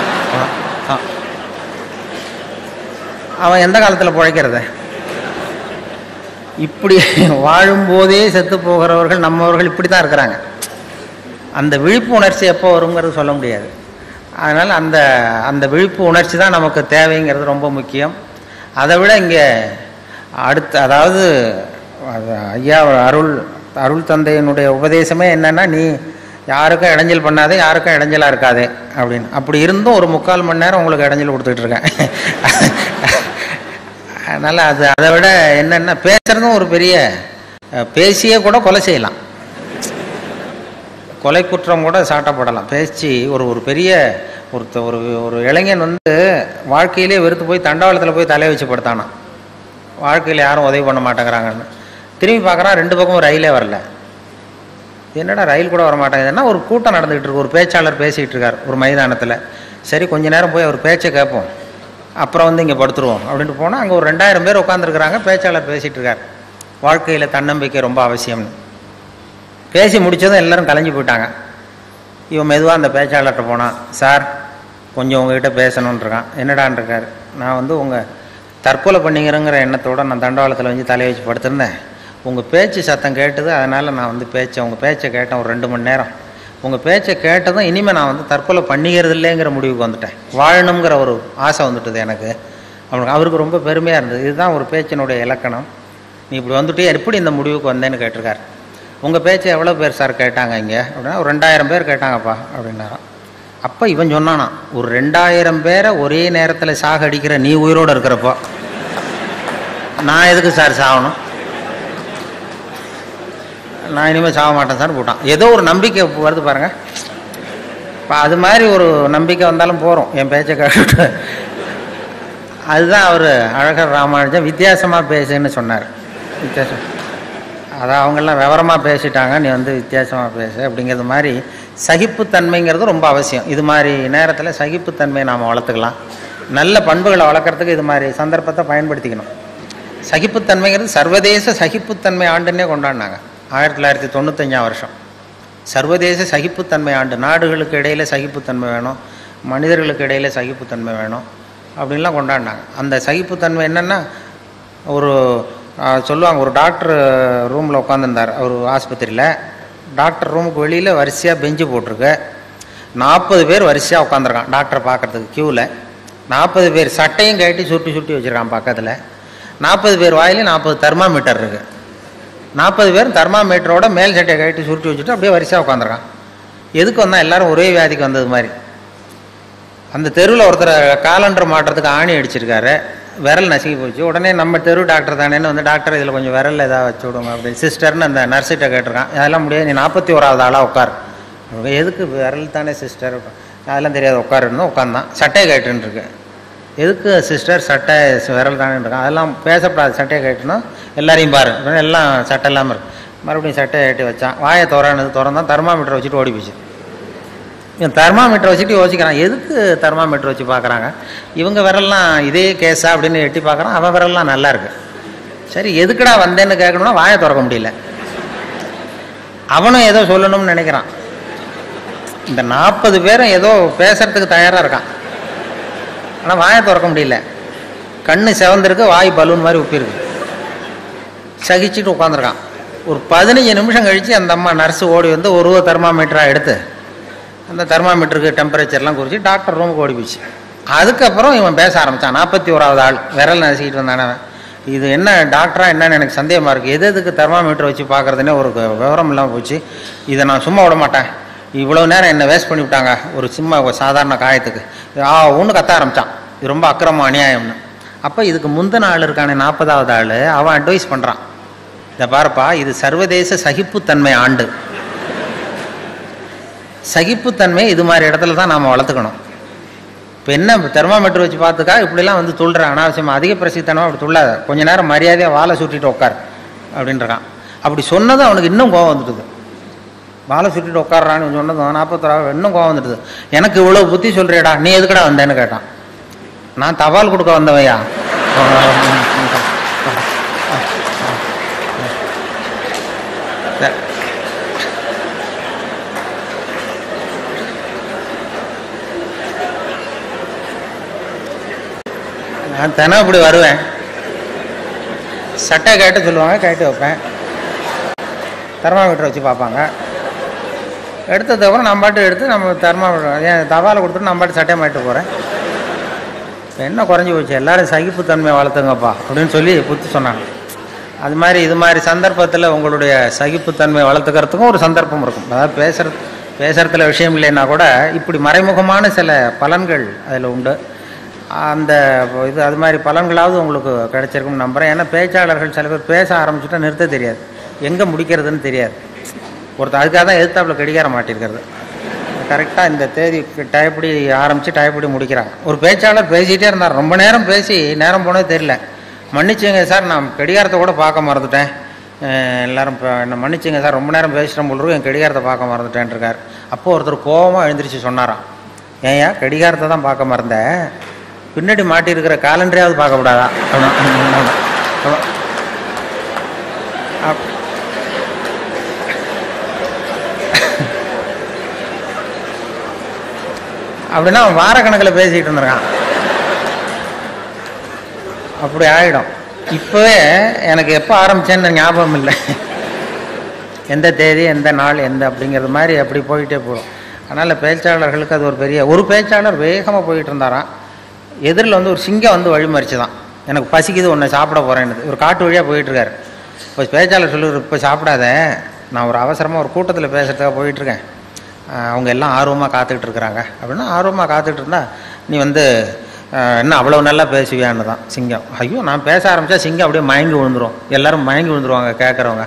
அவன் எந்த காலத்தில் பிழைக்கிறது? இப்படி வாழும்போதே செத்து போகிறவர்கள் நம்மவர்கள் இப்படி தான் இருக்கிறாங்க. அந்த விழிப்பு உணர்ச்சி எப்போ வருங்கிறது சொல்ல முடியாது. அதனால் அந்த விழிப்பு உணர்ச்சி தான் நமக்கு தேவைங்கிறது ரொம்ப முக்கியம். அதை விட இங்கே அதாவது ஐயா அருள் தந்தையினுடைய உபதேசமே என்னென்னா, நீ யாருக்கும் இடைஞ்சல் பண்ணாதே, யாருக்கும் இடைஞ்சலாக இருக்காதே அப்படின்னு. அப்படி இருந்தும் ஒரு 3/4 மணி நேரம் உங்களுக்கு இடைஞ்சல் கொடுத்துட்டு இருக்கேன். அதனால் அதை விட என்னென்ன பேசுகிறதும் ஒரு பெரிய, பேசியே கூட கொலை செய்யலாம், கொலை குற்றம் கூட சாட்டப்படலாம். பேச்சு ஒரு பெரிய ஒரு இளைஞன் வந்து வாழ்க்கையிலே வெறுத்து போய் தண்டவாளத்தில் போய் தலையை வச்சு படுத்தானா, வாழ்க்கையில் யாரும் உதவி பண்ண மாட்டேங்கிறாங்கன்னு. திரும்பி பார்க்குறான், 2 பக்கமும் ரயிலே வரல. என்னடா ரயில் கூட வர மாட்டேங்குதுன்னா, ஒரு கூட்டம் நடந்துகிட்டு இருக்கு, ஒரு பேச்சாளர் பேசிகிட்டு இருக்கார் ஒரு மைதானத்தில். சரி கொஞ்ச நேரம் போய் அவர் பேச்சை கேட்போம், அப்புறம் வந்து இங்கே படுத்துருவோம் அப்படின்ட்டு போனால் அங்கே ஒரு 2000 பேர் உட்காந்துருக்குறாங்க. பேச்சாளர் பேசிகிட்டு இருக்கார், வாழ்க்கையில் தன்னம்பிக்கை ரொம்ப அவசியம்னு. பேசி முடித்ததும் எல்லோரும் கலைஞ்சி போயிட்டாங்க. இவன் மெதுவாக அந்த பேச்சாளர்கிட்ட போனான். சார் கொஞ்சம் உங்ககிட்ட பேசணுன்னு இருக்கான். என்னடான் இருக்கார், நான் வந்து உங்கள் தற்கொலை பண்ணிக்கிறேங்கிற எண்ணத்தோடு நான் தண்டவாளத்தில் வந்து தலையை வச்சு படுத்திருந்தேன். உங்கள் பேச்சு சத்தம் கேட்டது, அதனால் நான் வந்து உங்கள் பேச்சை கேட்டேன் ஒரு 2 மணி நேரம். உங்கள் பேச்சை கேட்டதும் இனிமேல் நான் வந்து தற்கொலை பண்ணிக்கிறது இல்லைங்கிற முடிவுக்கு வந்துட்டேன், வாழணுங்கிற ஒரு ஆசை வந்துட்டுது எனக்கு. அவருக்கு ரொம்ப பெருமையாக இருந்தது. இதுதான் ஒரு பேச்சினுடைய இலக்கணம். நீ இப்படி வந்துட்டு எப்படி இந்த முடிவுக்கு வந்தேன்னு கேட்டிருக்கார். உங்கள் பேச்சை எவ்வளோ பேர் சார் கேட்டாங்க இங்கே அப்படின்னா, ஒரு 2000 பேர் கேட்டாங்கப்பா அப்படின்னாராம். அப்போ இவன் சொன்னானா, ஒரு 2000 பேரை ஒரே நேரத்தில் சாகடிக்கிற நீ உயிரோடு இருக்கிறப்போ நான் எதுக்கு சார் சாகணும், நான் இனிமேல் சாக மாட்டேன் சார் போட்டான். ஏதோ ஒரு நம்பிக்கை வருது பாருங்கள். இப்போ அது மாதிரி ஒரு நம்பிக்கை வந்தாலும் போகிறோம் என் பேச்சை கேட்டு. அதுதான் அவர் அழகர் ராமானுஜன் வித்தியாசமாக பேசுன்னு சொன்னார். வித்தியாசம் அதான் அவங்கெல்லாம் விவரமாக பேசிட்டாங்க, நீ வந்து வித்தியாசமாக பேசு அப்படிங்கிறது மாதிரி. சகிப்புத்தன்மைங்கிறது ரொம்ப அவசியம். இது மாதிரி நேரத்தில் சகிப்புத்தன்மையை நாம் வளர்த்துக்கலாம். நல்ல பண்புகளை வளர்க்குறதுக்கு இது மாதிரி சந்தர்ப்பத்தை பயன்படுத்திக்கணும். சகிப்புத்தன்மைங்கிறது சர்வதேச சகிப்புத்தன்மை ஆண்டுன்னே கொண்டாடினாங்க. 1995 வருஷம் சர்வதேச சகிப்புத்தன்மை ஆண்டு. நாடுகளுக்கு இடையில் சகிப்புத்தன்மை வேணும், மனிதர்களுக்கு இடையில் சகிப்புத்தன்மை வேணும் அப்படின்லாம் கொண்டாடினாங்க. அந்த சகிப்புத்தன்மை என்னென்னா, ஒரு சொல்லுவாங்க, ஒரு டாக்டர் ரூமில் உட்காந்துருந்தார் அவர் ஆஸ்பத்திரியில். டாக்டர் ரூமுக்கு வெளியில் வரிசையாக பெஞ்சு போட்டிருக்கு. 40 பேர் வரிசையாக உட்காந்துருக்கான் டாக்டரை பார்க்குறதுக்கு க்யூவில். 40 பேர் சட்டையும் கட்டி சுருட்டி சுருட்டி வச்சுருக்கான் பக்கத்தில். 40 பேர் வாயிலையும் 40 தெர்மாமீட்டர் இருக்குது. 40 பேர் தெர்மாமீட்டரோட மேல் சட்டையை கட்டி சுருட்டி வச்சுட்டு அப்படியே வரிசையாக உட்காந்துருக்கான். எதுக்கு வந்தால் எல்லோரும் ஒரே வியாதிக்கு வந்தது மாதிரி. அந்த தெருவில் ஒருத்தர் காலண்டர் மாட்டுறதுக்கு ஆணி அடிச்சிருக்காரு, விரல் நசுக்கி போச்சு. உடனே நம்ம தெரு டாக்டர் தானேன்னு வந்து, டாக்டர் இதில் கொஞ்சம் விரல் ஏதாவது வச்சு விடுங்க அப்படின்னு சிஸ்டர்னு அந்த நர்ஸிட்ட கேட்டிருக்கான். அதெல்லாம் முடியாது, நீ 41வது ஆளாக உட்கார். எதுக்கு? விரல் தானே சிஸ்டர், அதெல்லாம் தெரியாது, உட்காருன்னு உட்காந்தான். சட்டையை கேட்டுருக்கு. எதுக்கு சிஸ்டர்? சட்டை விரல் தானே இருக்கான். அதெல்லாம் பேசப்படாது, சட்டையை கேட்டுணும் எல்லாரையும் பாரு, எல்லாம் சட்டை இல்லாமல் இருக்கு. மறுபடியும் சட்டையை கட்டி வச்சான். வாயை திறந்தான், தெர்மாமீட்டர் வச்சுட்டு ஓடி போச்சு. இவன் தெர்மாமீட்டர் வச்சுட்டு யோசிக்கிறான், எதுக்கு தெர்மாமீட்டர் வச்சு பார்க்குறாங்க, இவங்க விரல்லாம் இதே கேஸா அப்படின்னு எட்டி பார்க்குறான். அவன் விரல்லாம் நல்லா இருக்கு. சரி, எதுக்குடா வந்தேன்னு கேட்கணும்னா வாயை திறக்க முடியல. அவனும் ஏதோ சொல்லணும்னு நினைக்கிறான். இந்த 40 பேரும் ஏதோ பேசுறதுக்கு தயாராக இருக்கான், ஆனால் வாயை திறக்க முடியல. கண்ணு செவந்திருக்கு, வாய் பலூன் மாதிரி உப்பிருக்கு. சகிச்சுட்டு உட்காந்துருக்கான். ஒரு 15 நிமிஷம் கழித்து அந்த அம்மா நர்ஸு ஓடி வந்து ஒரு தெர்மாமீட்டராக எடுத்து அந்த தெர்மாமீட்டருக்கு டெம்பரேச்சர்லாம் குறித்து டாக்டர் ரூமுக்கு ஓடி போச்சு. அதுக்கப்புறம் இவன் பேச ஆரம்பித்தான். 41வது ஆள் விரல் நசுக்கிட்டு வந்தானே. இது என்ன டாக்டராக என்னன்னு எனக்கு சந்தேகமாக இருக்குது. எதுக்கு தெர்மாமீட்டர் வச்சு பார்க்குறதுனே ஒரு விவரம் இல்லாமல் போச்சு. இதை நான் சும்மா விட மாட்டேன். இவ்வளோ நேரம் என்னை வேஸ்ட் பண்ணி விட்டாங்க ஒரு சும்மா சாதாரண காயத்துக்கு. ஒன்று கத்த ஆரம்பித்தான், இது ரொம்ப அக்கிரமம், அநியாயம்னு. அப்போ இதுக்கு முந்தின ஆள் இருக்கானே 40வது ஆள், அவன் அட்வைஸ் பண்ணுறான், இதை பாருப்பா, இது சர்வதேச சகிப்புத்தன்மை ஆண்டு. சகிப்புத்தன்மை இது மாதிரி இடத்துல தான் நாம் வளர்த்துக்கணும். இப்போ என்ன தெர்மாமீட்டர் வச்சு பார்த்துக்கா இப்படிலாம் வந்து துள்ளுறான் அனாவசியமாக, அதிக பிரசித்தனமாக அப்படி துள்ளாத, கொஞ்ச நேரம் மரியாதையாக வாழை சுட்டிட்டு உட்கார் அப்படின்றான். அப்படி சொன்னதும் அவனுக்கு இன்னும் கோவம் வந்துட்டுது. வாழை சுட்டிட்டு உட்காரான்னு சொன்னதும் 41 இன்னும் கோவம் வந்துடுது. எனக்கு இவ்வளோ புத்தி சொல்றியடா, நீ எதுக்கடா வந்தேன்னு கேட்டான். நான் தபால் கொடுக்க வந்தவையா? நான் தினம் இப்படி வருவேன், சட்டை கேட்டு சொல்லுவாங்க, கேட்டு வைப்பேன், தெர்மாமீட்டர் வச்சு பார்ப்பாங்க. எடுத்ததுக்கப்புறம் நம்ம பாட்டு எடுத்து நம்ம தெர்மாமீட்டர் ஏன் தபாலை கொடுத்துட்டு நம்ம பாட்டு சட்டையை மாட்டிட்டு போகிறேன். என்ன குறைஞ்சி போச்சு, எல்லோரும் சகிப்புத்தன்மை வளர்த்துங்கப்பா அப்படின்னு சொல்லி புத்தி சொன்னாங்க. அது மாதிரி இது மாதிரி சந்தர்ப்பத்தில் உங்களுடைய சகிப்புத்தன்மை வளர்த்துக்கிறதுக்கும் ஒரு சந்தர்ப்பம் இருக்கும். அதாவது பேசுகிறதுல விஷயம் இல்லைன்னா கூட இப்படி மறைமுகமான சில பலன்கள் அதில் உண்டு. அந்த இது அது மாதிரி பலன்களாவது உங்களுக்கு கிடைச்சிருக்கும்னு நம்புகிறேன். ஏன்னா பேச்சாளர்கள் சில பேர் பேச ஆரம்பிச்சுட்டா நிறுத்த தெரியாது, எங்கே முடிக்கிறதுன்னு தெரியாது. ஒருத்தர் அதுக்காக தான் எதிர்த்தாப்பில் கடிகார மாட்டிருக்கிறது. கரெக்டாக இந்த தேதி டைப்படி ஆரம்பித்து டைப்படி முடிக்கிறாங்க. ஒரு பேச்சாளர் பேசிகிட்டே இருந்தார், ரொம்ப நேரம் பேசி நேரம் போனதே தெரியல. மன்னிச்சுங்க சார், நான் கடிகாரத்தை கூட பார்க்க மறந்துட்டேன், எல்லோரும் என்ன மன்னிச்சுங்க சார், ரொம்ப நேரம் பேசிட்டேன் போல் என் கடிகாரத்தை பார்க்க மறந்துட்டேன் இருக்கார். அப்போது ஒருத்தர் கோபமாக எழுந்திரிச்சு சொன்னாராம், ஏன்யா கடிகாரத்தை தான் பார்க்க மறந்தேன், பின்னாடி மாட்டியிருக்கிற காலண்டரையாவது பார்க்கக்கூடாதா? அப்படின்னா அவன் வாரக்கணக்கில் பேசிக்கிட்டு இருந்திருக்கான். அப்படி ஆகிடும். இப்போவே எனக்கு எப்போ ஆரம்பித்தேன்னு ஞாபகம் இல்லை, எந்த தேதி எந்த நாள் எந்த அப்படிங்கிறது மாதிரி அப்படி போயிட்டே போகும். அதனால் பேச்சாளர்களுக்கு அது ஒரு பேச்சாளர் வேகமாக போயிட்டு இருந்தாராம். எதிரில் வந்து ஒரு சிங்கம் வந்து வழிமறிச்சு தான், எனக்கு பசிக்குது ஒன்று சாப்பிட போகிறேன்னு. ஒரு காட்டு வழியாக போயிட்டுருக்காரு. இப்போ பேச்சாளர் சொல்லுவார், இப்போ சாப்பிடாத, நான் ஒரு அவசரமாக ஒரு கூட்டத்தில் பேசுகிறதுக்காக போயிட்டுருக்கேன், அவங்க எல்லாம் ஆர்வமாக காத்துக்கிட்டு இருக்கிறாங்க அப்படின்னா, ஆர்வமாக காத்துக்கிட்டு இருந்தால் நீ வந்து என்ன அவ்வளோ நல்லா பேசுவியான்னு தான் சிங்கம். ஐயோ, நான் பேச ஆரம்பித்தா சிங்கம் அப்படியே மயங்கி விழுந்துரும், எல்லோரும் மயங்கி விழுந்துருவாங்க கேட்குறவங்க.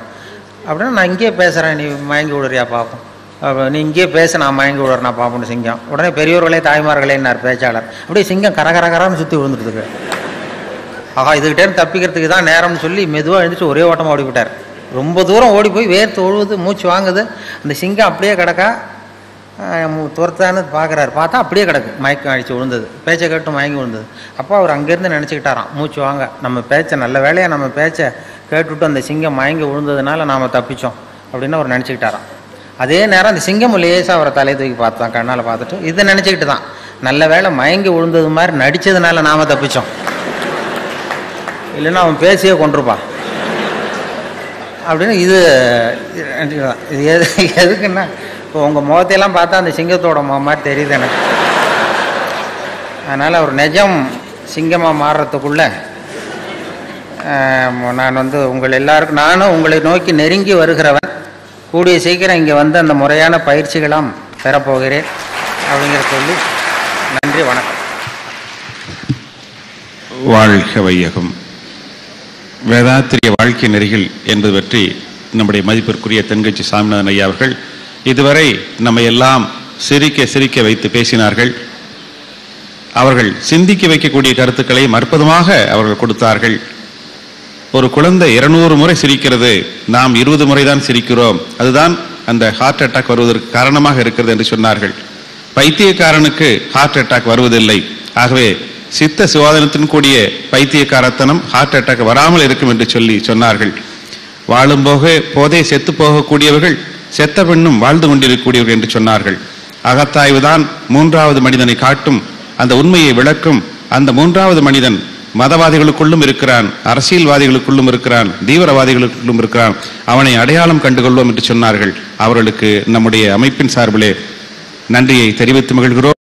அப்படின்னா நான் இங்கேயே பேசுகிறேன், நீ மயங்கி விடுறியா பார்ப்போம், நீ இங்கேயே பேச, நான் மயங்கி விடுறேன் நான் பார்ப்போம்னு சிங்கம். உடனே பெரியோர்களே தாய்மார்களேன்னார் பேச்சாளர். அப்படியே சிங்கம் கரகரகரான்னு சுற்றி விழுந்துட்டுருக்கு. ஆஹா, இதுகிட்டேருந்து தப்பிக்கிறதுக்கு தான் நேரம்னு சொல்லி மெதுவாக எழுந்துச்சு ஒரே ஓட்டமாக ஓடிவிட்டார். ரொம்ப தூரம் ஓடி போய் வேர்த்து ஒழுகுது, மூச்சு வாங்குது. அந்த சிங்கம் அப்படியே கிடக்கா, துரத்தான்னு பார்க்குறாரு, பார்த்தா அப்படியே கிடக்கு, மயக்கம் அடித்து விழுந்தது, பேச்சை கேட்டு மயங்கி விழுந்தது. அப்போ அவர் அங்கேருந்து நினச்சிக்கிட்டாராம், மூச்சு வாங்க, நம்ம பேச்சை நல்ல வேலையாக நம்ம பேச்சை கேட்டுவிட்டு அந்த சிங்கம் மயங்கி விழுந்ததுனால நாம் தப்பித்தோம் அப்படின்னு அவர் நினச்சிக்கிட்டாராம். அதே நேரம் அந்த சிங்கம் லேசாக அவரை தலையை தூக்கி பார்த்தான், கண்ணால் பார்த்துட்டு இதை நினச்சிக்கிட்டு தான், நல்ல வேளை மயங்கி விழுந்தது மாதிரி நடித்ததுனால நாம் தப்பிச்சோம், இல்லைன்னா அவன் பேசியே கொண்டிருப்பான் அப்படின்னு. இது எதுக்குன்னா, இப்போ உங்கள் முகத்தையெல்லாம் பார்த்தா அந்த சிங்கத்தோட முகம் மாதிரி தெரியுது எனக்கு. அதனால் அவர் நிஜம் சிங்கமாக மாறுறதுக்குள்ளே நான் உங்கள் எல்லாருக்கும், நானும் உங்களை நோக்கி நெருங்கி வருகிறவன், கூடிய சீக்கிரம் இங்கே வந்து அந்த முறையான பயிற்சிகளாம் பெறப்போகிறேன் அப்படிங்கிற சொல்லி நன்றி, வணக்கம். வாழ்க வையகம். வேதாத்திரிய வாழ்க்கை நெறிகள் என்பது பற்றி நம்முடைய மதிப்பிற்குரிய தென்கட்சி சாமிநாதன் ஐயா அவர்கள் இதுவரை நம்மை எல்லாம் சிரிக்க சிரிக்க வைத்து பேசினார்கள். அவர்கள் சிந்திக்க வைக்கக்கூடிய கருத்துக்களை அற்புதமாக அவர்கள் கொடுத்தார்கள். ஒரு குழந்தை 200 முறை சிரிக்கிறது, நாம் 20 முறை தான் சிரிக்கிறோம், அதுதான் அந்த ஹார்ட் அட்டாக் வருவதற்கு காரணமாக இருக்கிறது என்று சொன்னார்கள். பைத்தியக்காரனுக்கு ஹார்ட் அட்டாக் வருவதில்லை. ஆகவே சித்த சுவாதனத்தின் கூடிய பைத்தியக்காரத்தனம் ஹார்ட் அட்டாக் வராமல் இருக்கும் என்று சொன்னார்கள். வாழும் போதே செத்து போகக்கூடியவர்கள் செத்த பெண்ணும் வாழ்ந்து கொண்டிருக்கக்கூடியவர்கள் என்று சொன்னார்கள். அகத்தாய்வு தான் 3வது மனிதனை காட்டும், அந்த உண்மையை விளக்கும். அந்த 3வது மனிதன் மதவாதிகளுக்குள்ளும் இருக்கிறான், அரசியல்வாதிகளுக்குள்ளும் இருக்கிறான், தீவிரவாதிகளுக்குள்ளும் இருக்கிறான். அவனை அடையாளம் கண்டுகொள்வோம் என்று சொன்னார்கள். அவர்களுக்கு நம்முடைய அமைப்பின் சார்பிலே நன்றியை தெரிவித்து மகிழ்கிறோம்.